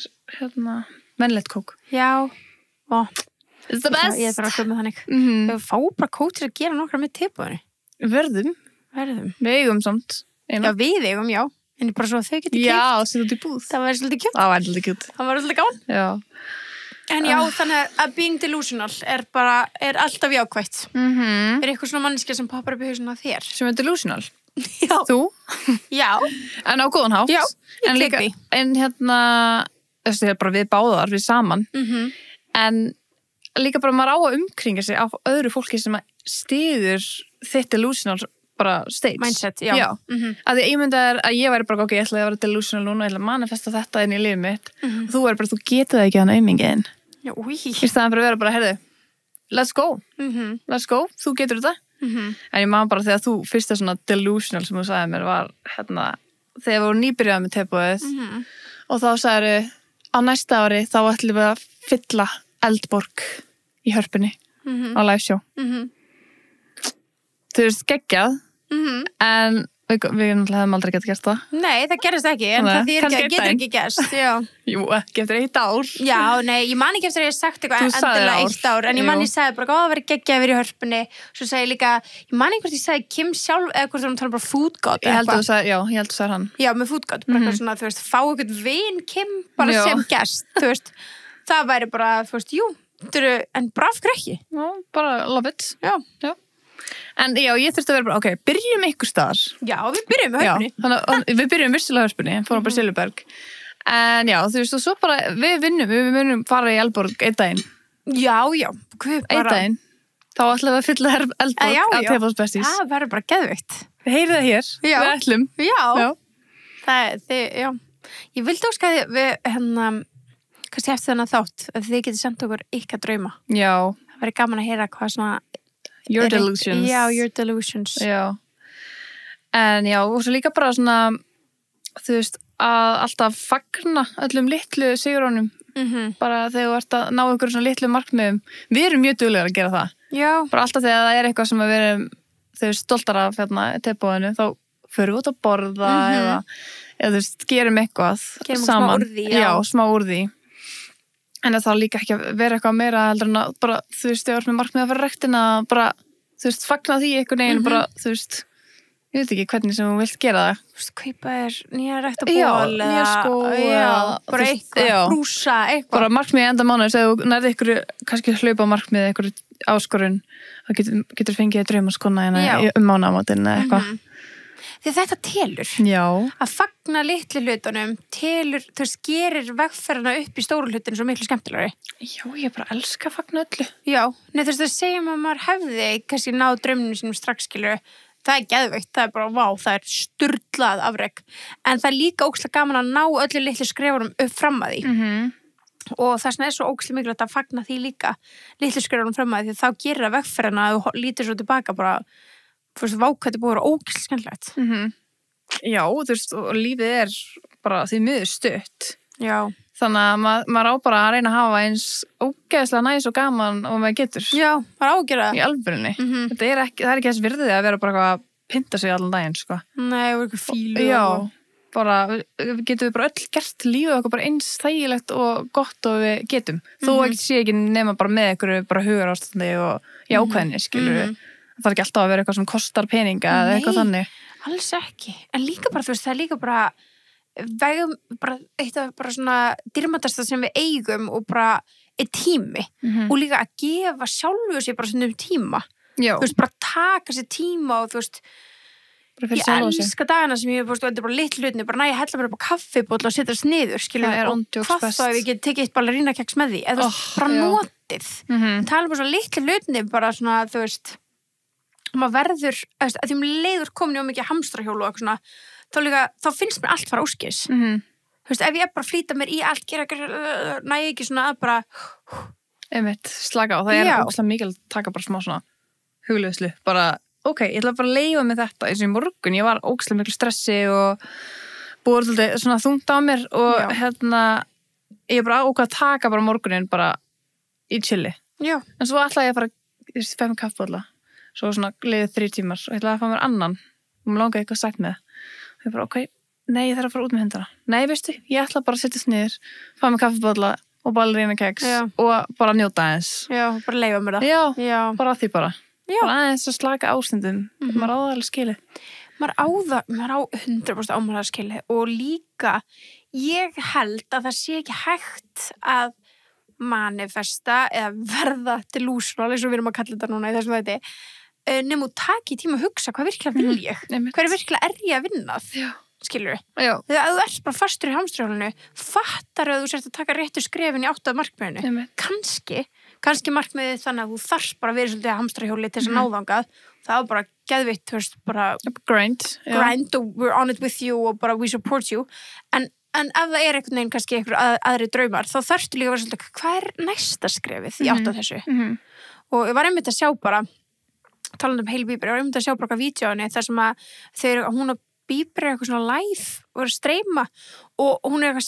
Speaker 2: mennlegt kók.
Speaker 1: Já. Ó.
Speaker 2: It's the best.
Speaker 1: Ég er bara að köpa með þannig. Við fá bara kók til að gera nokkra með tilbúinu.
Speaker 2: Verðum. Við eigum samt.
Speaker 1: Já, við eigum, já. En bara svo að þau getur keypt.
Speaker 2: Já, setja út í búð.
Speaker 1: Það væri svolítið kjút.
Speaker 2: Það væri svolítið kjút.
Speaker 1: Það væri svolítið gán.
Speaker 2: Já.
Speaker 1: En já, þannig að being delusional er alltaf jákvætt. Er eitthvað svona manneskja sem poppar upp í hausinn á þér?
Speaker 2: Sem er delusional?
Speaker 1: Já.
Speaker 2: Þú?
Speaker 1: Já.
Speaker 2: En á góðan hátt?
Speaker 1: Já,
Speaker 2: en líka, en þessi er bara við báðar, við saman. En líka bara maður á að umkringa sig á öðru fólki sem styður þitt delusional bara stage.
Speaker 1: Mindset, já.
Speaker 2: Að því ímyndað er að ég væri bara ok, ég ætla að vera delusional núna, ég ætla að manifesta þetta inn í lífið mitt og þú væri bara, þú getur það ekki hann aumingiðin.
Speaker 1: Já, úi.
Speaker 2: Í staðan fyrir að vera bara, heyrðu, let's go. Let's go, þú getur þetta. En ég man bara þegar þú fyrsta svona delusional sem þú sagði mér var þegar við vorum nýbyrjað með tepóið og þá sagði á næsta ári þá ætlum við að fylla Eldborg í Hörpunni á live show. Þú veist, geggjað, en við náttúrulega hefum aldrei getað gert það.
Speaker 1: Nei, það gerist ekki, en það getur ekki gerst, já.
Speaker 2: Jú, ekki eftir 1 ár.
Speaker 1: Já, nei, ég man ekki eftir að ég hef sagt eitthvað endilega 1 ár, en ég man ég sagði bara, það verið geggjað að vera í Hörpunni, svo sagði ég líka, ég man ekki hvort ég sagði Kim sjálf, eða hvort það tala bara Food God.
Speaker 2: Ég held að þú sagði hann.
Speaker 1: Já, með Food God, bara eitthvað svona, þú veist, fá eitthvað vin Kim bara sem gest, þú veist, það væri bara, þú veist, jú, en bara af hverju ekki?
Speaker 2: Já, bara love it.
Speaker 1: Já.
Speaker 2: En já, ég þurfti að vera bara, ok, byrjum ykkur staðar.
Speaker 1: Já, við byrjum með Hörpunni.
Speaker 2: Já, þannig að við byrjum virkilega Hörpunni, fórum bara Silfurberg. En já, þú veist, og svo bara, við munum fara í Eldborg einn daginn.
Speaker 1: Já,
Speaker 2: einn daginn. Þá ætlum við að fylla Eldborg að Tepos Besties.
Speaker 1: Það verður bara geðveikt.
Speaker 2: Við heyrið það hér, við ætlum.
Speaker 1: Já. Ég vildi óska að við, kannski eftir þennan þátt, að þið getið sendt okkur ykkar drauma.
Speaker 2: Já.
Speaker 1: Það verður gaman að heyra hvað svona
Speaker 2: Your delusions.
Speaker 1: Já, your delusions.
Speaker 2: Já. En já, og svo líka bara svona, þú veist, að alltaf fagna öllum litlu sigurónum. Bara þegar þú ert að ná ykkur svona litlu markmiðum. Við erum mjög duglegar að gera það. Já. Bara alltaf þegar það er eitthvað sem við erum, þau veist, stoltar af tepóinu, þá förum við út að borða eða þú veist, gerum eitthvað
Speaker 1: gerum
Speaker 2: saman.
Speaker 1: Smá úr því.
Speaker 2: Já, smá úr því. En það líka ekki að vera eitthvað meira heldur en að bara, þú veist, ég var með markmið að fara rektina, bara, þú veist, fagna því einhvern veginn, bara, þú veist, ég veit ekki hvernig sem þú vilt gera það. Þú veist,
Speaker 1: kaupa þér nýja rektaból
Speaker 2: nýja skó,
Speaker 1: bara eitthvað, brúsa, eitthvað.
Speaker 2: Bara markmið enda mánuðis, ef þú nærði ykkur, kannski hlaupa markmið, ykkur áskorun, þá getur fengið draumaskona hérna mánaðamótin eða eitthvað.
Speaker 1: Því þetta telur.
Speaker 2: Já.
Speaker 1: Að fagna litlu hlutunum telur, þú veist, gerir vegferðina upp í stóru hlutinu svo miklu skemmtilegri.
Speaker 2: Já, ég bara elska að fagna öllu.
Speaker 1: Já, þú veist, það segjum að maður hefði kannski náð drauminu sínum strax, skilur. Það er geðveikt, það er bara, vá, það er sturlað afrek. En það er líka ógeðslega gaman að ná öllu litlu skrefunum upp fram að því. Og þess vegna er svo ógeðslega mikilvægt að fagna því líka litlu skrefunum fram að því, þá gerir það vegferðina að þú lítur svo tilbaka bara þú veist, vákvætti búið að vera ógeðslega skemmtilegt.
Speaker 2: Já, þú veist, og lífið er bara því miður stutt.
Speaker 1: Já.
Speaker 2: Þannig að maður á bara að reyna að hafa eins ógeðslega næs og gaman og maður getur
Speaker 1: Já, maður ágera
Speaker 2: í alvörunni.
Speaker 1: Mhm.
Speaker 2: Það er ekki þess virðið að vera bara eitthvað að pynta sig allan daginn, sko.
Speaker 1: Nei, og eitthvað fílu
Speaker 2: Já,
Speaker 1: og...
Speaker 2: bara, getum við bara öll gert lífið okkur bara eins þægilegt og gott og við getum. Þó ekki sé ekki nema bara með einhverju bara hugarástandi og jákvæðinni, skilur við. Það er ekki alltaf að vera eitthvað sem kostar peninga eða eitthvað þannig.
Speaker 1: Alls ekki. En líka bara, þú veist, það er líka bara vegum, bara eitt af bara svona dýrmætasta sem við eigum og bara er tími og líka að gefa sjálfu sér bara svona tíma.
Speaker 2: Já.
Speaker 1: Þú veist, bara taka sér tíma og þú veist, ég elska dagana sem ég, þú veist, þetta er bara litlu hlutni, bara ég hella mér upp á kaffibólla og setja sniður, skilur, og hvað þá ef ég get tekið eitt ballerínakeks með því, eða þú veist, bara notið. Tala bara svona litlu hlutni, bara svona, þú veist, maður verður, að því leiður komin í mikið hamstrahjólu og eitthvað svona, þá finnst mér allt fara óskis. Þú veist, ef ég bara flýta mér í allt, gera, næ ekki svona að bara...
Speaker 2: Einmitt, slaka á, það er ógeðslega mikil að taka bara smá svona hugleiðslu, bara, ok, ég ætla bara að leifa með þetta, eins og í morgun, ég var ógeðslega mikil stressi og búið alltaf svona þungt á mér og ég bara ákvað að taka bara morgunin bara í chilli.
Speaker 1: Já. En
Speaker 2: svo ætlaði ég að fara, ég fæ mér kaffibólla, svo svona leiðið 3 tímar og ég ætlaði að fá mér annan og mér langaði eitthvað sætt með og ég bara, ok, nei, ég þarf að fara út með hundana. Nei, veistu, ég ætla bara að setja niður, fá mér kaffibólla og ballerínakeks og bara njóta aðeins. Já, bara leifa mér það. Já, bara því bara. Já. Bara aðeins að slaka ástundum. Maður á það alveg skilið.
Speaker 1: Maður á 100% ámælega skilið og líka, ég held að það sé ekki hægt að manifesta eða verða delusional, eins og við erum að kalla þetta núna í þessum þetta, nema og taki tíma að hugsa hvað virkilega vil ég, hvað virkilega er ég að vinnað, skilur við. Þegar að þú ert bara fastur í hamstrahjólinu, fattar að þú sért að taka réttu skrefin í átt að markmiðinu. Kannski markmiðið þannig að þú þarft bara að vera svolítið að hamstrahjóli til þess að náðangað. Það var bara geðvitt, þú veist, bara grind og we're on it with you og bara we support you. En ef það er einhvern veginn kannski einhver aðri draumar, þá þarftu líka að vera svolítið, hvað er næsta skrefið í átt að þessu? Og ég var einmitt að sjá bara, talandi Hailey Bieber, ég var einmitt að sjá bara hvað vídeóinni þar sem að hún og Bieber er eitthvað svona live og er að streyma og hún er eitthvað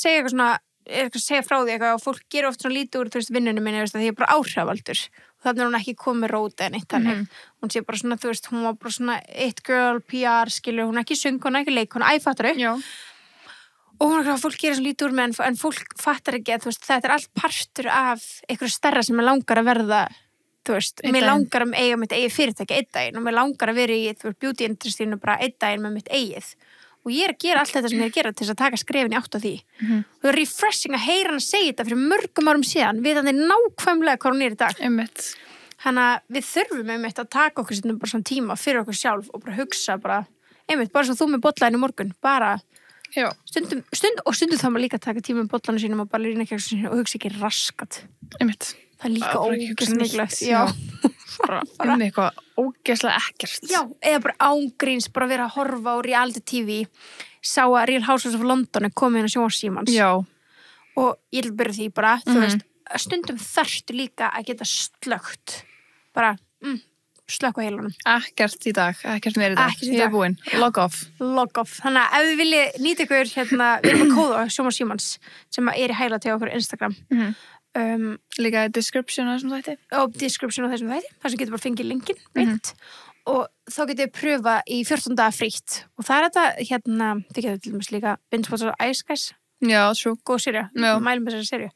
Speaker 1: að segja frá því eitthvað og fólk gerir oft svona lítið úr, þú veist, vinnunum minni, því ég er bara áhrifavaldur og þannig er hún ekki komið róta en eitt þannig. Hún sé bara svona, þú veist, hún var bara svona it girl, PR, skilur, hún er ekki söng, hún er ekki leik, hún er æfattari. Og hún er eitthvað að fólk gerir svona lítið úr með en fólk fattar ekki að, þú veist, þetta er allt partur af einhverju stærra sem er langar að verða. Þú veist, mér langar að eiga mitt eigið fyrirtæki einn daginn og mér langar að vera í beauty industryinu bara einn daginn með mitt eigið. Og ég er að gera allt þetta sem ég er að gera til þess að taka skrefin í átt á því. Og það er refreshing að heyra hann að segja þetta fyrir mörgum árum síðan, við þannig nákvæmlega hvað hún er í dag. Þannig að við þurfum einmitt að taka okkur sérna bara svona tíma fyrir okkur sjálf og bara hugsa bara, einmitt, bara svo þú með bollaðin í morgun, bara stundum þá maður líka að taka tíma með bollanu sínum og ballerínakexu sínum og hugsa ekki raskat.
Speaker 2: Einmitt.
Speaker 1: Það er líka ógeðslega mikilvægt.
Speaker 2: Bara eitthvað ógeðslega ekkert. Já,
Speaker 1: eða bara ángríns, bara vera að horfa á reality TV, sá að Real Housewives of London er komið inn á sjónvarpssímans. Já. Og ég vil byrja því bara, þú veist, stundum þarftu líka að geta slögt. Bara, slökk á heilunum.
Speaker 2: Ekkert í dag, ekkert meir í dag. Ég er búin. Log off.
Speaker 1: Þannig að ef við viljið nýta ykkur, við erum að kóða á sjónvarpssímans sem er í hæla til okkur Instagram.
Speaker 2: Líka description á þessum þætti
Speaker 1: og description á þessum þætti þar sem getur bara fengið linkin beint og þá getur við pröfa í 14 daga frítt og það er þetta þið getur til dæmis líka binge-watch á Ice Guys góð serja, mælum þessari serju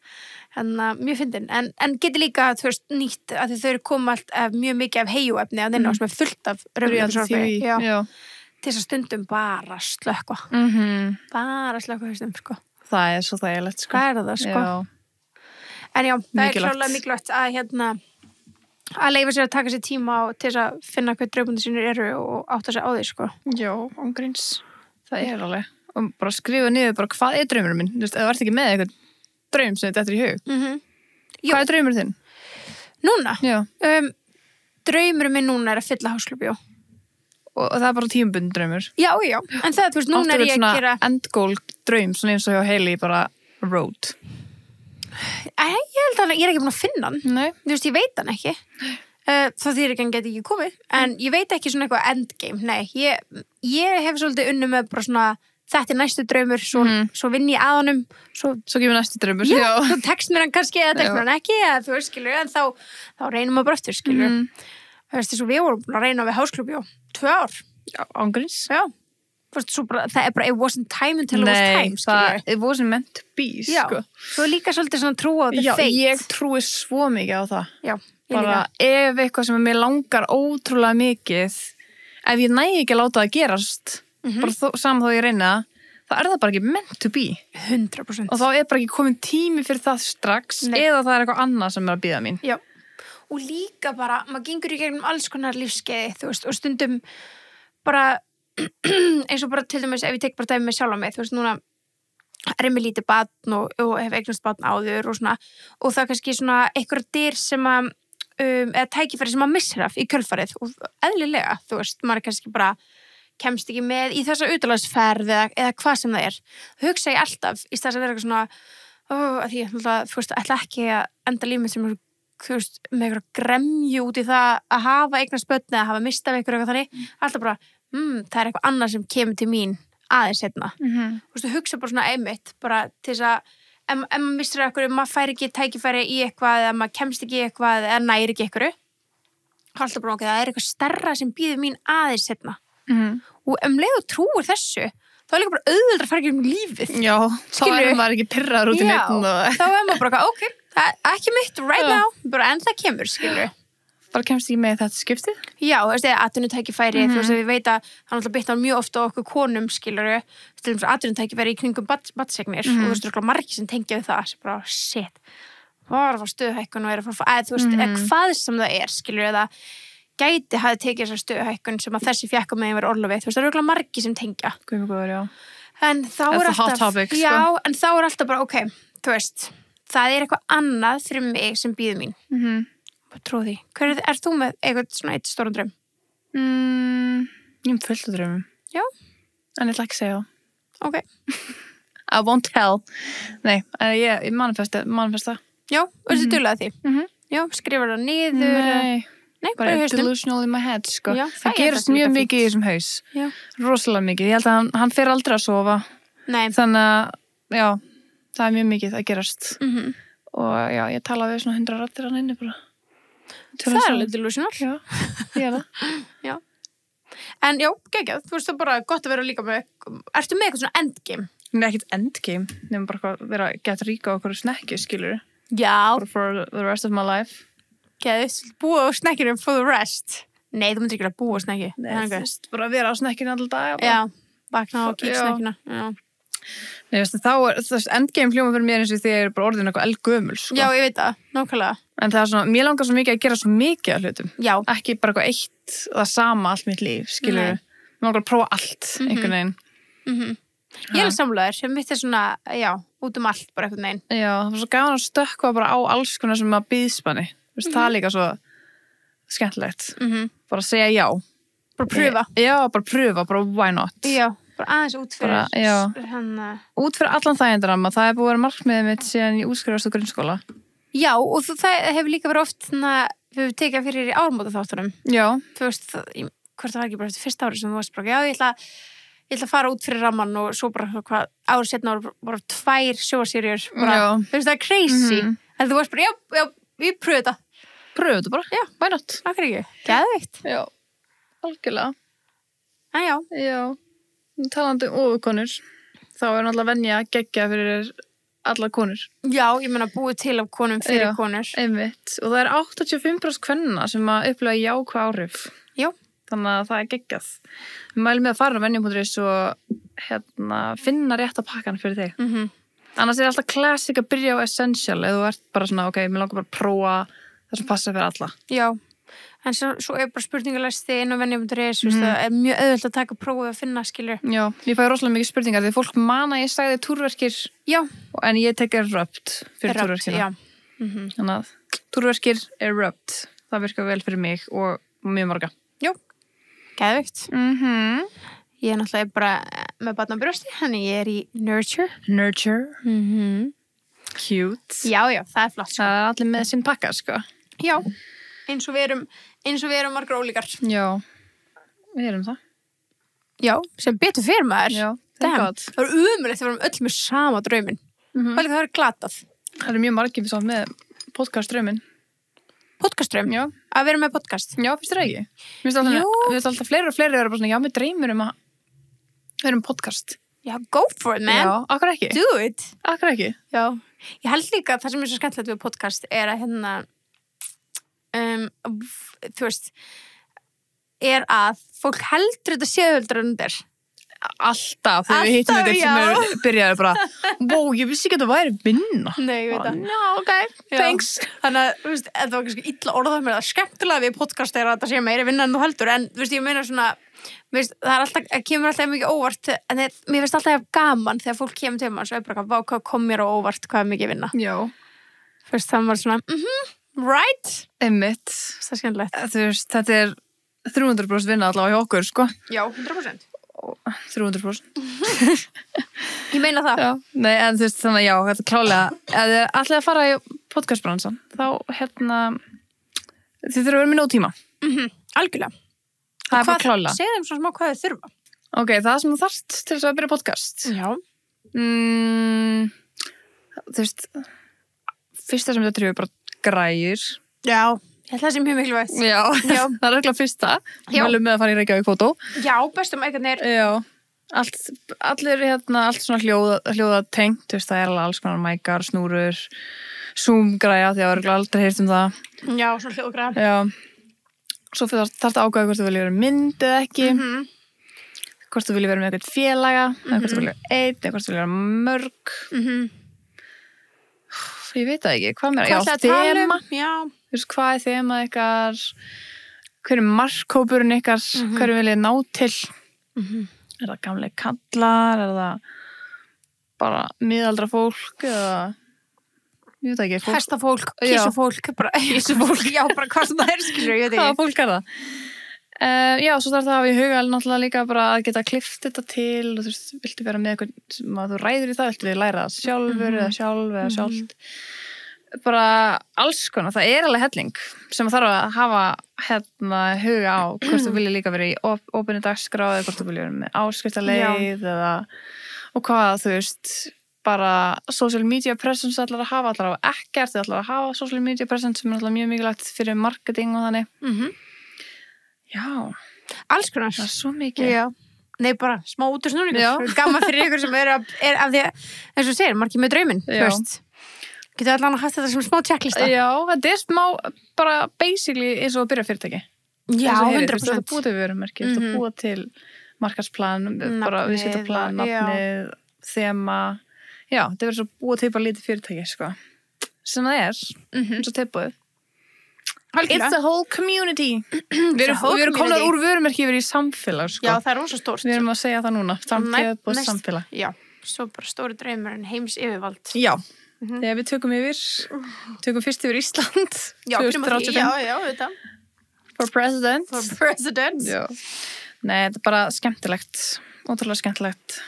Speaker 1: mjög fyndin, en getur líka þú veist nýtt að þau eru koma allt mjög mikið af heiuefni að þeirna sem er fullt af raunverulegsvarpi til þess að stundum bara slökkva bara slökkva þessum
Speaker 2: það er svo þægilegt
Speaker 1: hvað er það sko En já, það er klálega mikilvægt að leyfa sér að taka sér tíma og til þess að finna hvað draumundir sínir eru og átta sér á því, sko.
Speaker 2: Já, ángríns. Það er alveg. Og bara skrifa niður bara hvað er draumurinn minn. Þú veist, ef þú ert ekki með eitthvað draum sem þetta er í hug. Hvað er draumurinn þinn?
Speaker 1: Núna?
Speaker 2: Já.
Speaker 1: Draumurinn minn núna er að fylla Háskólabíó.
Speaker 2: Og það er bara tímabundin draumur?
Speaker 1: Já. En það, þú veist, núna er ég að gera...
Speaker 2: end goal draum, svona eins og hjá Hailey, bara road.
Speaker 1: Ég held að ég er ekki búin að finna hann.
Speaker 2: Nei.
Speaker 1: Þú veist, ég veit hann ekki. Það þýðir ekki hann geti ekki komið. En ég veit ekki svona eitthvað endgame. Nei, ég hef svolítið unni með bara svona þetta næstu draumur, svo vinn ég að honum, svo
Speaker 2: kemur næstu draumur.
Speaker 1: þú tekst mér hann kannski eða tekst mér hann ekki, eða þú veist, skilur, en þá reynum maður bara aftur, skilur. Þú veist, þess að við vorum búin að reyna við Háskólabíó 2 ár.
Speaker 2: Já, ángríns.
Speaker 1: Já. Þú veist, það bara, it wasn't time until it was time, skilur.
Speaker 2: It wasn't meant to be, sko.
Speaker 1: Já, svo líka svolítið svona trú á the fate.
Speaker 2: Já, ég trúi svo mikið á það.
Speaker 1: Já, ég
Speaker 2: bara
Speaker 1: líka.
Speaker 2: Ef eitthvað sem mér langar ótrúlega mikið, ef ég næ ekki að láta það gerast, bara saman þó ég reyna það er það bara ekki meant to be.
Speaker 1: 100%.
Speaker 2: Og þá er bara ekki komin tími fyrir það strax, eða það er eitthvað annað sem er að bíða mín.
Speaker 1: Já. Og líka bara, maður gengur í gegnum alls konar lífskeiði, þú veist, og stundum bara, eins og bara til dæmis, ef ég tek bara dæmi með sjálfa mig, þú veist, núna er ég með lítið barn og hef eignast barn áður og svona, og það er kannski svona einhverja dyr sem að, eða tækifæri sem maður missir af í kjölfarið, og eðlilega, þú veist, maður kannski bara kemst ekki með í þessa utanlandsferð eða hvað sem það er. Það hugsa ég alltaf, í stað að vera eitthvað svona, að því, þú veist, ætla ekki að enda lífið sem þú veist, með eitthvað gremju út í það að hafa eignast börn eða hafa mistað við eitthvað þannig, alltaf bara, það er eitthvað annað sem kemur til mín aðeins seinna. Þú veist, þú hugsa bara svona einmitt, bara til þess að, ef maður missir eitthvað, maður fær ekki tækifæri í eitthvað, eða maður kemst ekki í eitthvað, eða næri ekki eitthvað, alltaf bara það er eitthvað stærra sem býður mín aðeins seinna. Og leið og trúir þessu, þá er líka bara auðveldra að fara ekki um lífið. Já,
Speaker 2: þá er maður ekki pirraður út í neitt.
Speaker 1: Já, þá er maður bara, ok, það er ekki mitt right now, bara en það kemur, skilur.
Speaker 2: Bara kemst ekki með þetta skiptið? Já,
Speaker 1: þú veist, atvinnutækifæri, þú veist, við veit að það náttúrulega bitnar mjög ofta á okkur konum, skilur, til þess að atvinnutækifæri í kringum barnsegnir, og þú veist, það er margir sem tengja við það, sem bara, shit, var að fá stöðuhækkun og er að fara, þú veist, hvað sem það er, skilur, eða gæti hafi tekið þessar stöðuhækkun sem að þessi fjekk á meðin var orlofið, þú veist, það eru margir sem tengja.
Speaker 2: Guðmugóður, já.
Speaker 1: En þá er alltaf,
Speaker 2: topic,
Speaker 1: já, en þá er alltaf bara, ok, þú veist, það er eitthvað annað fyrir mig sem býður mín. Hvað trúið því? Hver er þú með eitthvað svona eitt stóran draum?
Speaker 2: Ég er fullt af draumum.
Speaker 1: Já.
Speaker 2: En ég ætla ekki að segja það.
Speaker 1: Ok.
Speaker 2: I won't tell. Nei, ég manifesta.
Speaker 1: Já, og þessi duglega því. Já, skrifar það niður. Nei,
Speaker 2: bara delusional in my head, sko.
Speaker 1: Já,
Speaker 2: það gerist mjög mikið í þessum haus.
Speaker 1: Já.
Speaker 2: Rosalega mikið. Ég held að hann fer aldrei að sofa.
Speaker 1: Nei.
Speaker 2: Þannig að, já, það er mjög mikið að gerast. Og já, ég tala við svona 100 raddir hann inni bara.
Speaker 1: Það er alveg delusional.
Speaker 2: Já, ég er það.
Speaker 1: Já. En já, geggjað. Þú veist það bara gott að vera líka með, ertu með eitthvað svona endgame?
Speaker 2: Nei, ekkert endgame. Nefnum bara vera gett ríka á okkur snekki, skilur.
Speaker 1: Já.
Speaker 2: For the rest of my life.
Speaker 1: Geðist, búa á snekkinum for the rest. Nei, þú myndir ekki að búa á snekki.
Speaker 2: Nei, þú veist, bara vera á snekkinu alltaf dag.
Speaker 1: Já, vakna á kíksnekkina. Já.
Speaker 2: Nei, veist, þá er þess endgame hljóma fyrir mér eins og því ég er bara orðin eitthvað eldgömul, sko.
Speaker 1: Já, ég veit það, nákvæmlega.
Speaker 2: En það er svona, mér langar svo mikið að gera svo mikið af hlutum.
Speaker 1: Já.
Speaker 2: Ekki bara eitthvað eitt það sama allt mitt líf, skilur. Mér langar að prófa allt, einhvern veginn.
Speaker 1: Ég er samlegaður, sem mitt er svona, já, út allt bara einhvern veginn.
Speaker 2: Já, það var svo gaman að stökkva bara á alls konar sem að býðspanni. Það er líka svo skemmtilegt. Bara segja já.
Speaker 1: Bara pröfa.
Speaker 2: Já, bara pröfa, bara why not.
Speaker 1: Já, bara aðeins út fyrir
Speaker 2: út fyrir allan þægindarama. Það er búið að vera markmiðið mitt síðan ég útskrifast á grunnskóla.
Speaker 1: Já, og það hefur líka verið oft við tekið fyrir í áramóta þáttunum.
Speaker 2: Já.
Speaker 1: Þú veist, hvort það var ekki bara eftir fyrsta ári sem þú varst bara, já, ég ætla að fara út fyrir ramman og svo bara hvað árið setna voru bara 2 sjóarsýrjur. Þú veist, það er crazy. En þú varst bara, já, við pröfum þetta.
Speaker 2: Pröfum þetta bara?
Speaker 1: Já.
Speaker 2: Why not?
Speaker 1: Akkur ekki. Geðveikt.
Speaker 2: Já, algjörlega.
Speaker 1: En já.
Speaker 2: Já. Talandi ofurkonur, þá er náttúrulega venja að gegja fyrir allar konur.
Speaker 1: Já, ég meina búið til af konum fyrir konur.
Speaker 2: Einmitt. Og það er 85% kvenna sem að upplifa jákvæð áhrif.
Speaker 1: Já.
Speaker 2: Þannig að það er geggjað. Við mælum með að fara á venja.is og finna rétta pakkan fyrir þig. Annars er alltaf classic að byrja á essential eða þú ert bara svona, ok, mér langar bara að prófa það sem passa fyrir alla. Já,
Speaker 1: en svo er bara spurningalæsti inn á venja.is, það er mjög auðvelt að taka prófið að finna, skilur.
Speaker 2: Já, ég fæ rosalega mikið spurningar því fólk mana ég sagði túrverkir.
Speaker 1: Já.
Speaker 2: En ég tek erupt fyrir túrverkina.
Speaker 1: Já.
Speaker 2: Þannig að túrverkir erupt. Það virkar vel fyrir mig og mjög marga.
Speaker 1: Já. Geðveikt. Ég er náttúrulega bara með barn á brjósti, þannig ég er í nurture.
Speaker 2: Cute.
Speaker 1: Já, það er flott, sko.
Speaker 2: Það er allir með sinn pakka, sko.
Speaker 1: Já, eins og við erum margar ólíkar.
Speaker 2: Já, við erum það.
Speaker 1: Já, sem betur fyrir maður.
Speaker 2: Já, thank
Speaker 1: Damn.
Speaker 2: God.
Speaker 1: Það var umulegt, við varum öll með sama drauminn. Það var glatað.
Speaker 2: Það eru mjög margir samt með podcast-drauminn.
Speaker 1: Podcastdraum?
Speaker 2: Já.
Speaker 1: Að vera með podcast?
Speaker 2: Já, finnst þér ekki? Mér
Speaker 1: Jú.
Speaker 2: finnst alltaf fleiri og fleiri vera bara svona, já, mér dreymir að vera podcast.
Speaker 1: Já, go for it, man.
Speaker 2: Já, akkur ekki.
Speaker 1: Do it.
Speaker 2: Akkur ekki.
Speaker 1: Já. Ég held líka að það sem er svo skemmtilegt við podcast er að þú veist, er að fólk heldur þetta séðöldur undir.
Speaker 2: Alltaf, þegar við hittum
Speaker 1: Alltaf,
Speaker 2: þetta sem er byrjaði bara, wow, ég vissi ekki að það væri vinna.
Speaker 1: Nei, ég veit það.
Speaker 2: Já, ok, thanks.
Speaker 1: Þannig að, þú veist, það var kannski illa orðað mér, það skemmtilega við podcast er að þetta sé meiri vinna en þú heldur, en þú veist, ég meina svona, veist, það er alltaf, kemur alltaf mikið óvart, en mér finnst alltaf gaman þegar fólk kemur til maður, svo er bara, hvað kom mér á óvart, hvað er mikið vinna.
Speaker 2: Já.
Speaker 1: Þú veist, það var svona, right?
Speaker 2: Einmitt.
Speaker 1: Það er skemmtilegt.
Speaker 2: Þú veist, þetta er 300% vinna allavega hjá okkur, sko.
Speaker 1: Já, 100%.
Speaker 2: 300%.
Speaker 1: Ég meina það.
Speaker 2: Já. Nei, en þú veist, þannig að já, þetta er klálega, ef þið ætlið að fara í podcastbransan, þá, þið þurfa að vera með nóg tíma.
Speaker 1: Algjörlega.
Speaker 2: Það er bara klálega.
Speaker 1: Segðu þeim svona smá hvað þau þurfa.
Speaker 2: Ok, það sem þú þarft til þess að byrja podcast.
Speaker 1: Já.
Speaker 2: Þú veist, fyrsta sem þetta er bara græjur.
Speaker 1: Já. Ég held það sem mjög mikilvægt.
Speaker 2: Já,
Speaker 1: Já.
Speaker 2: það er örugglega fyrsta.
Speaker 1: Já.
Speaker 2: Mælum með að fara í Reykjavík fótó.
Speaker 1: Já, bestum eignir.
Speaker 2: Já, allir allt svona hljóða tengt, þú veist, það er alveg alls konar mækar, snúrur, Zoom-græja, því að það er aldrei heyrt það.
Speaker 1: Já, svona hljóðgræða.
Speaker 2: Já, svo þarf það ákvæða hvort þú vilja vera mynd eða ekki, hvort þú vilja vera með eitthvað félaga, eða hvort þú vilja vera einn, eða hvort þú vilja vera mörg. Ég veit það ekki, hvað meira? Já, þema.
Speaker 1: Já.
Speaker 2: Þú veist, hvað er þemað ykkar? Hver er markhópurinn ykkar? Hverju vil ég ná til? Er það gamlega kallar? Er það bara miðaldra fólk? Eða, ég veit ekki.
Speaker 1: Hestafólk, kísufólk, kísufólk, já, bara hvað sem það er, skilur, ég veit ekki.
Speaker 2: Hvaða fólk er það? Já, svo þarf það að hafa í huga náttúrulega líka bara að geta klift þetta til og þú veist, viltu vera með eitthvað sem að þú ræður í það, viltu við læra það sjálfur eða sjálf eða sjálft. Bara alls konar, það er alveg helling sem þarf að hafa huga á hvort þú vilja líka vera í opinni dagskrá eða hvort þú vilja vera með áskriftarleið eða og hvað þú veist bara social media presence allar að hafa ekkert, allar að hafa social media presence sem er allar mjög mikilvægt fyrir marketing og þannig. Já. Alls konar. Það er svo mikið.
Speaker 1: Já. Nei, bara smá út úr snúningur. Gaman fyrir ykkur sem er af því að, eins og segir, margir með drauminn, þú veist. Getur allan að hafa þetta sem smá checklista?
Speaker 2: Já, þetta er smá, bara basically eins og að byrja fyrirtæki.
Speaker 1: Já, 100%.
Speaker 2: Þú ert að búa til vörumerki, þú ert að búa til markaðsplan, bara viðskiptaplan, nafnið, þema. Já, þetta verður svo búa til bara lítið fyrirtæki, sko. Sem það er, eins og tilbúið. It's a whole community. Við erum komnar úr vörumerki yfir í samfélag, sko.
Speaker 1: Já, það er rosa stórt.
Speaker 2: Við erum að segja það núna, samfélag og samfélag.
Speaker 1: Já, svo bara stóri draumur en heims yfirvald.
Speaker 2: Já, þegar við tökum fyrst yfir Ísland.
Speaker 1: Já, 2035. Já, þetta.
Speaker 2: For president.
Speaker 1: Já.
Speaker 2: Nei, þetta er bara skemmtilegt, ótrúlega skemmtilegt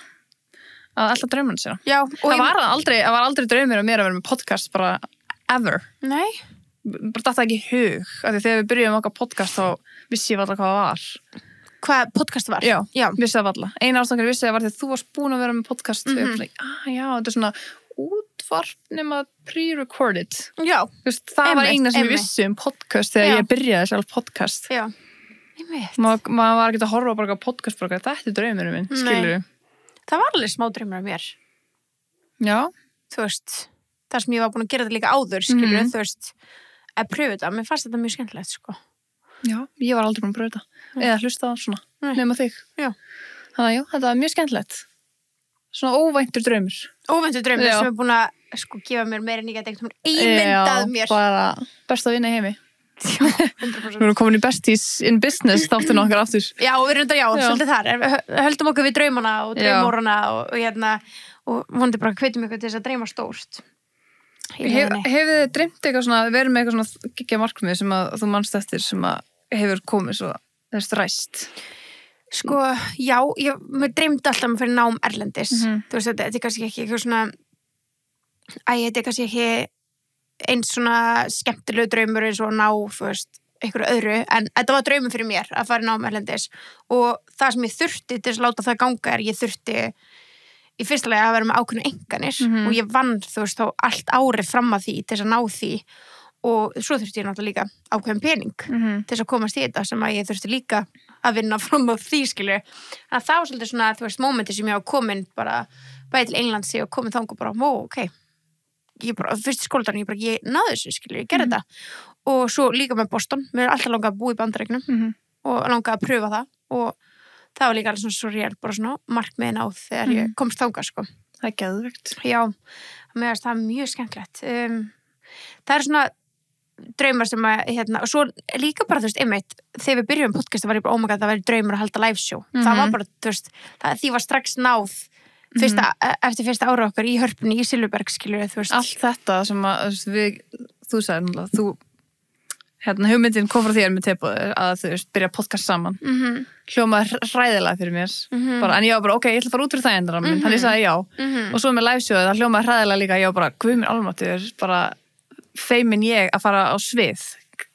Speaker 2: að alltaf draumur sér.
Speaker 1: Já.
Speaker 2: Það var aldrei draumur að mér að vera með podcast bara ever.
Speaker 1: Nei.
Speaker 2: Bara datt það ekki í hug af því þegar við byrjuðum okkar podcast þá vissi ég alltaf hvað það var.
Speaker 1: Hvað podcast var?
Speaker 2: Já. Vissi það alltaf. Eina ástæðan vissi það var því að þú varst búin að vera með podcast og ég var svona, já, þetta er svona útvarp nema pre-recorded.
Speaker 1: Já.
Speaker 2: Það var eina sem ég vissi podcast þegar ég byrjaði sjálf podcast.
Speaker 1: Já. Ég veit.
Speaker 2: Maður var ekki að horfa bara á podcast bara, þetta er draumurinn minn, skilur við.
Speaker 1: Það var alveg smá draumur af mér.
Speaker 2: Já.
Speaker 1: Þú veist, það sem ég var búin að gera þetta líka áður, skilur við, þú veist, að pröfu þetta, mér fannst þetta mjög skemmtilegt, sko.
Speaker 2: Já, ég var aldrei búin að pröfu þetta. Eða hlusta á svona, nema þig.
Speaker 1: Já.
Speaker 2: Þannig að já, þetta var mjög skemmtilegt. Svona óvæntur draumur.
Speaker 1: Óvæntur draumur sem er búin að, sko, gefa mér meira en ég gæti einhvern ímyndað mér.
Speaker 2: Já, bara best að vinna í heimi. Já, 100%. Við erum komin í Besties in Business þáttinu okkar aftur.
Speaker 1: Já, við erum svolítið þar. Höldum okkur við draumana og draumórana og vonandi bara hvetjum ykkur til þess að dreyma stórt.
Speaker 2: Hefur þið dreymt eitthvað svona, verið með eitthvað svona geggja markmið sem að þú manst eftir sem að hefur komið svo þess ræst?
Speaker 1: Sko, já, mér dreymdi alltaf að fyrir nám erlendis. Þú veist, þetta er kannski ekki eitthvað svona þetta er kannski ekki eins svona skemmtilegu draumur eins og ná, þú veist, einhverju öðru, en þetta var draumur fyrir mér að fara í nám erlendis og það sem ég þurfti til að láta það ganga ég þurfti í fyrsta lagi að vera með ákveðnu einkanir og ég vann, þú veist, þá allt árið fram að því til þess að ná því og svo þurfti ég náttúrulega líka ákveðin pening til þess að komast í þetta sem að ég þurfti líka að vinna fram á því, skilur. Þannig að það var svolítið svona, þú veist, mómenti sem ég var komin bara bæði til Englandsi og komin þangað bara, ok, ég bara, fyrst í skóladarinn, ég náði þessu, skilur, ég gerði þetta og svo líka með Boston, mér er alltaf langað að búa í Bandaríkjunum og langað að pröfa það og það var líka alveg svona surreal, bara svona markmiðin á þegar ég komst þangað, sko.
Speaker 2: Það er geðveikt.
Speaker 1: Já, mér finnst það mjög skemmtilegt. Það er svona draumar sem að, og svo líka bara, þú veist, einmitt, þegar við byrjum podcast, það var ég bara, oh my god, það væri draumur að halda live show. Það var bara, þú veist, því var strax náð eftir fyrsta ára okkar í hörpunni í Silfurberg, skilur þú veist.
Speaker 2: Allt þetta sem að þú sagði, þú hugmyndin kom frá þér með teboði að þú veist, byrja podcast saman hljómaði hræðilega fyrir mér bara, en ég var bara, ok, ég ætla að fara út fyrir það endur þannig ég sagði já, og svo með liveshow það hljómaði hræðilega líka, ég var bara, guð minn almáttugur bara feimin ég að fara á svið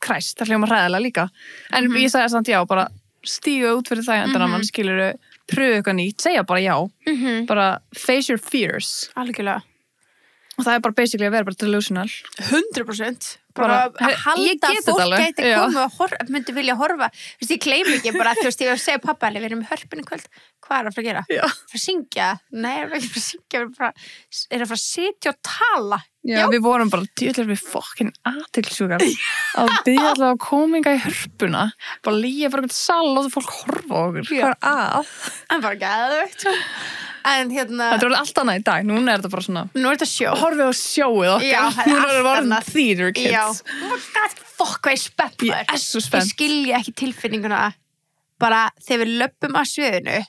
Speaker 2: kræst, það hljómaði hræðilega líka en ég sagði samt já, bara stíga út fyrir það endur skiluru, pröfu eitthvað nýtt, segja bara já bara face your fears
Speaker 1: Algjörlega.
Speaker 2: Og það er bara basically að vera bara delusional
Speaker 1: 100% bara að halda að fólk gæti komið og myndi vilja horfa þú veist, ég kleim ekki bara, þú veist, ég var að segja pappa við erum í hörpunni kvöld, hvað er að fara að gera? Fyrir að syngja? Nei, ég er ekki fyrir að syngja er að fara að sitja og tala
Speaker 2: Já, við vorum bara dýrlega við fokkin athyglisjúkar að byrja alltaf að kominga í hörpuna bara líja fyrir eitthvað sal og láta fólk horfa á okkur hvað er að?
Speaker 1: En bara geðveikt En hérna
Speaker 2: Þetta er allt annað í dag, núna er þetta bara svona
Speaker 1: Nú er þetta sjó
Speaker 2: Horfið á sjóið okkar
Speaker 1: Já, það
Speaker 2: Núna er
Speaker 1: allt
Speaker 2: það
Speaker 1: annað.
Speaker 2: theater kids
Speaker 1: Já, fokk hvað ég spennt
Speaker 2: Ég er svo
Speaker 1: Ég
Speaker 2: spennt
Speaker 1: skilji ekki tilfinninguna bara þegar við löpum af sviðinu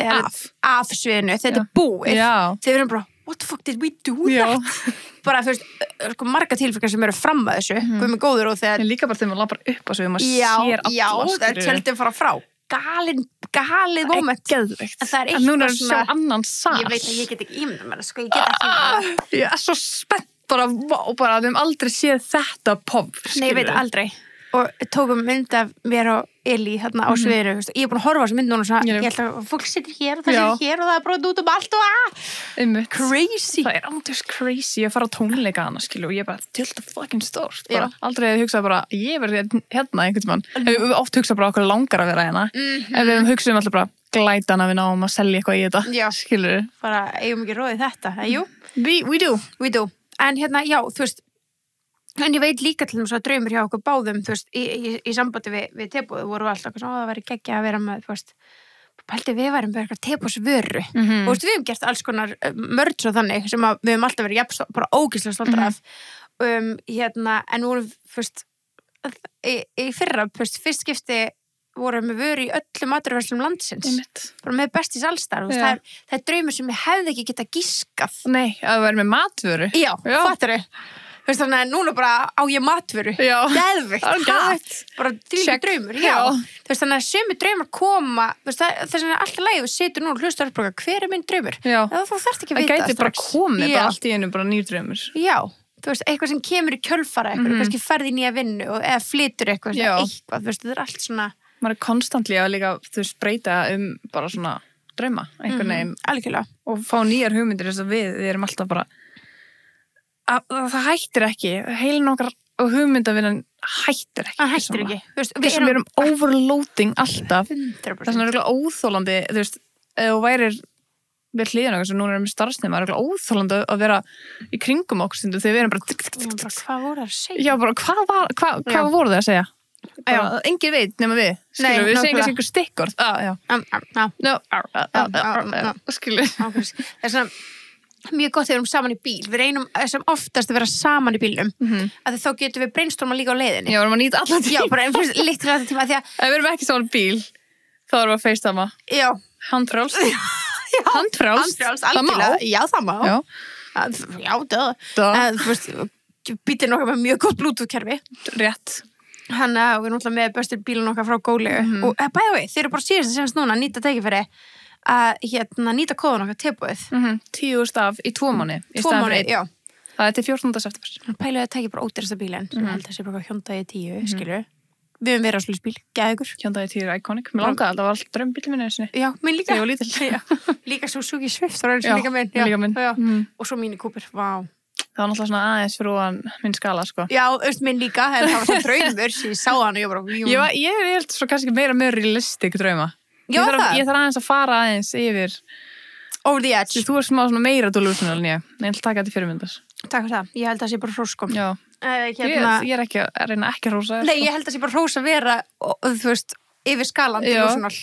Speaker 1: af sviðinu, þetta er búið
Speaker 2: Já.
Speaker 1: þegar við erum bara, what the fuck did we do
Speaker 2: Já.
Speaker 1: that bara fyrst, sko, marga tilfinningar sem eru fram að þessu Guð minn góður og þegar
Speaker 2: En líka bara þegar maður lappar upp á svið maður
Speaker 1: já,
Speaker 2: sér alla
Speaker 1: það er tjöldum fara frá galið moment
Speaker 2: Geðveikt
Speaker 1: en það er
Speaker 2: En núna
Speaker 1: eitthvað
Speaker 2: er að sjá annan sal
Speaker 1: ég veit að ég get ekki ímynda mér sko, ég get ekki
Speaker 2: Ég er svo spennt bara, bara við höfum aldrei séð þetta pop
Speaker 1: Nei, ég veit aldrei og tókum mynd af mér og Elí þarna á sviðinu, ég er búin að horfa á þessu mynd núna svona, ég held að fólk situr hér og það situr hér og það er bara út allt og crazy
Speaker 2: Það er andurs crazy að fara á tónleika hana skilu og ég bara, tjölda fucking stórt bara, aldrei að hugsa bara, ég verði hérna einhvern mann, við oft hugsa bara okkur langar að vera hérna, en við hugsaum alltaf bara glætana við náum að selja eitthvað í þetta skilur
Speaker 1: bara eigum ekki róðið þetta, jú
Speaker 2: we do
Speaker 1: en hérna, já, þú veist en ég veit líka til þess að draumur hjá okkur báðum þú veist, í sambandi við tebóðu voru við alltaf það væri geggja að vera með þú veist, pælti við værum með eitthvað tebóðsvöru og þú veist, við hefum gert alls konar mörd svo þannig sem að við hefum alltaf verið bara ógeðslega stoltar af hérna, en vorum fyrst í fyrra, fyrst skipti vorum við vöru í öllum maturverslum landsins bara með bestis allstar það er draumur sem ég hefði ekki getað giskað
Speaker 2: Nei, að vera með matvöru
Speaker 1: Já. Fattar Þú veist þannig að núna bara á ég matvöru geðveikt bara því draumur þú veist þannig að sömu draumur koma þess að alltaf leið og situr nú og hlustar upp hver er minn draumur þú þarft ekki að vita
Speaker 2: það gæti bara komið bara allt í einu bara nýr draumur
Speaker 1: þú veist eitthvað sem kemur í kjölfara kannski ferði í nýja vinnu eða flytur eitthvað þú veist þetta er allt svona
Speaker 2: maður er konstantli að líka þú veist breyta bara svona drauma einhvern veginn
Speaker 1: algjörlega
Speaker 2: og fá nýjar hugmyndir þess að við erum alltaf bara það hættir ekki heilin okkar og hugmyndavinnan hættir ekki við erum overloading alltaf
Speaker 1: 100%
Speaker 2: það er svona óþólandi þú veist, ef þú værir við hliðin okkur sem núna erum við starfsnema það er óþólandi að vera í kringum okkur stundu þegar við erum bara
Speaker 1: hvað voru það að segja?
Speaker 2: Já, bara hvað voru það að segja? Bara, engin veit nema við skilur við segjum kannski einhver stikkorð skilur
Speaker 1: það er svona mjög gott þegar við erum saman í bíl við reynum sem oftast að vera saman í bílnum að þá getum við brainstorma líka á leiðinni
Speaker 2: Já, við erum að nýta allan tíma
Speaker 1: Já, bara litt til alltaf tíma því að
Speaker 2: ef við erum ekki saman í bíl þá erum við að facetama
Speaker 1: Já
Speaker 2: Handfrjálst
Speaker 1: það má Já, það má Já, þú veist bílinn okkar með mjög gott Bluetooth-kerfi
Speaker 2: Rétt
Speaker 1: Við erum alltaf með bestu bílinn okkar frá Gólegu og bæði við, þeir eru bara síðast að semst núna að nýta tækifæri að nýta kóðan okkar tebóið
Speaker 2: 10.000 af í 2 mánuði í staðinn fyrir 1
Speaker 1: já
Speaker 2: það er til 14. september
Speaker 1: pæluðu að tækja bara ódýrasta bílinn sem held að sé bara Hyundai 10 skilur við höfum verið á svolítið bíl, geðugur.
Speaker 2: Hyundai Tier Iconic. Mér langaði, það var alltaf drömbílið minni þessinni.
Speaker 1: Já, minn líka.
Speaker 2: Þegar ég var lítil.
Speaker 1: Líka Suzuki Swift, það var
Speaker 2: Já,
Speaker 1: líka minn.
Speaker 2: líka minn.
Speaker 1: Já.
Speaker 2: Mhm.
Speaker 1: Og svo Mini Cooper, vá.
Speaker 2: Það var náttúrulega svona aðeins fyrir ofan minn skala, sko.
Speaker 1: Já, minn líka, en það var svo draumur sem ég sá hann og ég bara...
Speaker 2: Ég held svo kannski meira með realistic drauma.
Speaker 1: Já,
Speaker 2: Ég þarf aðeins að fara aðeins yfir.
Speaker 1: Over the edge.
Speaker 2: Þú smá svona meira delusional en ég. Ég ætla að taka þetta fyrirmyndar.
Speaker 1: Takk fyrir það, ég held að það sé bara hrós, sko.
Speaker 2: Já. Ég er ekki að reyna ekki að hrósa þér.
Speaker 1: Nei, ég held að það sé bara hrós að vera, þú veist, yfir skalan delusional.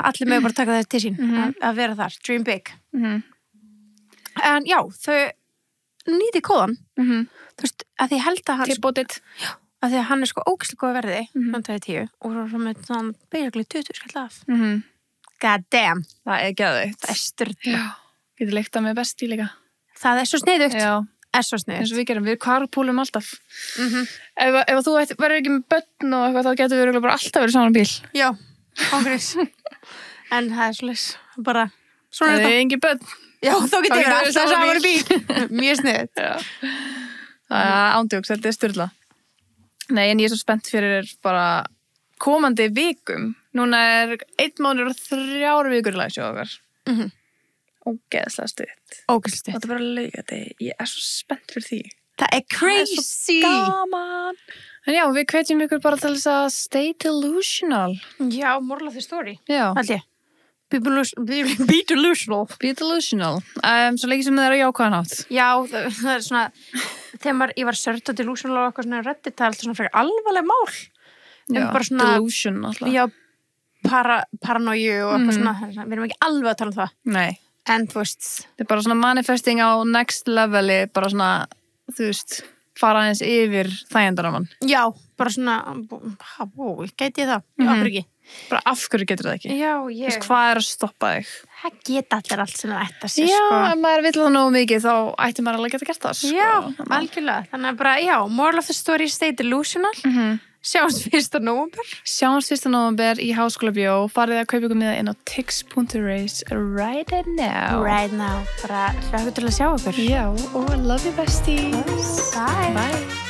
Speaker 1: Allir með bara taka það til sín, að vera þar, dream big. En já, þau nýti kóðan, þú veist, að ég held að hann...
Speaker 2: Tippbótið.
Speaker 1: Já, að því að hann er sko ógeðslega góð verði, hann tæði 10, og svo með þann basically 20 skall af. God damn.
Speaker 2: Það er geðveikt.
Speaker 1: Það er styrla.
Speaker 2: Já. Getur leiktað með besti líka.
Speaker 1: Það er svo sniðugt.
Speaker 2: Já.
Speaker 1: Er svo sniðugt.
Speaker 2: Eins og við gerum, við carpoolum alltaf. Ef þú verður ekki með börn og eitthvað, þá getur við bara alltaf verið saman bíl.
Speaker 1: Já, ángriðs. En það er svolítið, bara, svona
Speaker 2: Það er engin börn.
Speaker 1: Já, þá getur við
Speaker 2: verið
Speaker 1: alltaf saman bíl. Mjög sniðugt.
Speaker 2: Já. Það er ándjóks, þetta er styrla. Nei, en ég er svo spennt fyrir bara komandi vikum. Núna er 1 mánuður og 3 vikur í læsjó okkar. Ógeðslega stutt.
Speaker 1: Ógeðslega stutt.
Speaker 2: Þetta er bara að lauga þetta. Ég er svo spennt fyrir því.
Speaker 1: Það er crazy.
Speaker 2: Það er svo gaman. En já, við hvetjum ykkur bara til þess að stay delusional.
Speaker 1: Já, moral of the story.
Speaker 2: Já.
Speaker 1: Hald ég. Be delusional.
Speaker 2: Be delusional. Svo lengi sem það er á jákvæðan hátt.
Speaker 1: Já, það er svona, þegar ég var sörta delusional og eitthvað svona reddit, það er alltaf svona frekar alvarleg mál.
Speaker 2: Já,
Speaker 1: bara svona,
Speaker 2: delusion alltaf.
Speaker 1: Já, paranoju og eitthvað svona, við erum ekki alveg að tala um það.
Speaker 2: Nei.
Speaker 1: En þú veist.
Speaker 2: Þetta er bara svona manifesting á next leveli, bara svona, þú veist, fara aðeins yfir þægindaramann.
Speaker 1: Já, bara svona, gæti ég það? Já, ekki.
Speaker 2: Bara af hverju getur það ekki?
Speaker 1: Já,
Speaker 2: Þú veist, hvað er að stoppa þig?
Speaker 1: Það geta allir allt sem það ætti að sé,
Speaker 2: Já,
Speaker 1: sko.
Speaker 2: ef maður vill það nógu mikið, þá ætti maður alveg að geta gert það, sko.
Speaker 1: Já, algjörlega. Þannig að bara, já, moral of the story, stay delusional. Sjáumst 1. nóvember.
Speaker 2: Sjáumst 1. nóvember í Háskóla Bíó. Farið að kaupa ykkur miða inn á tix.ris right now.
Speaker 1: Right now. Bara hlökkum til að sjá okkur.
Speaker 2: Já, og love you besties.
Speaker 1: Bye.
Speaker 2: Bye.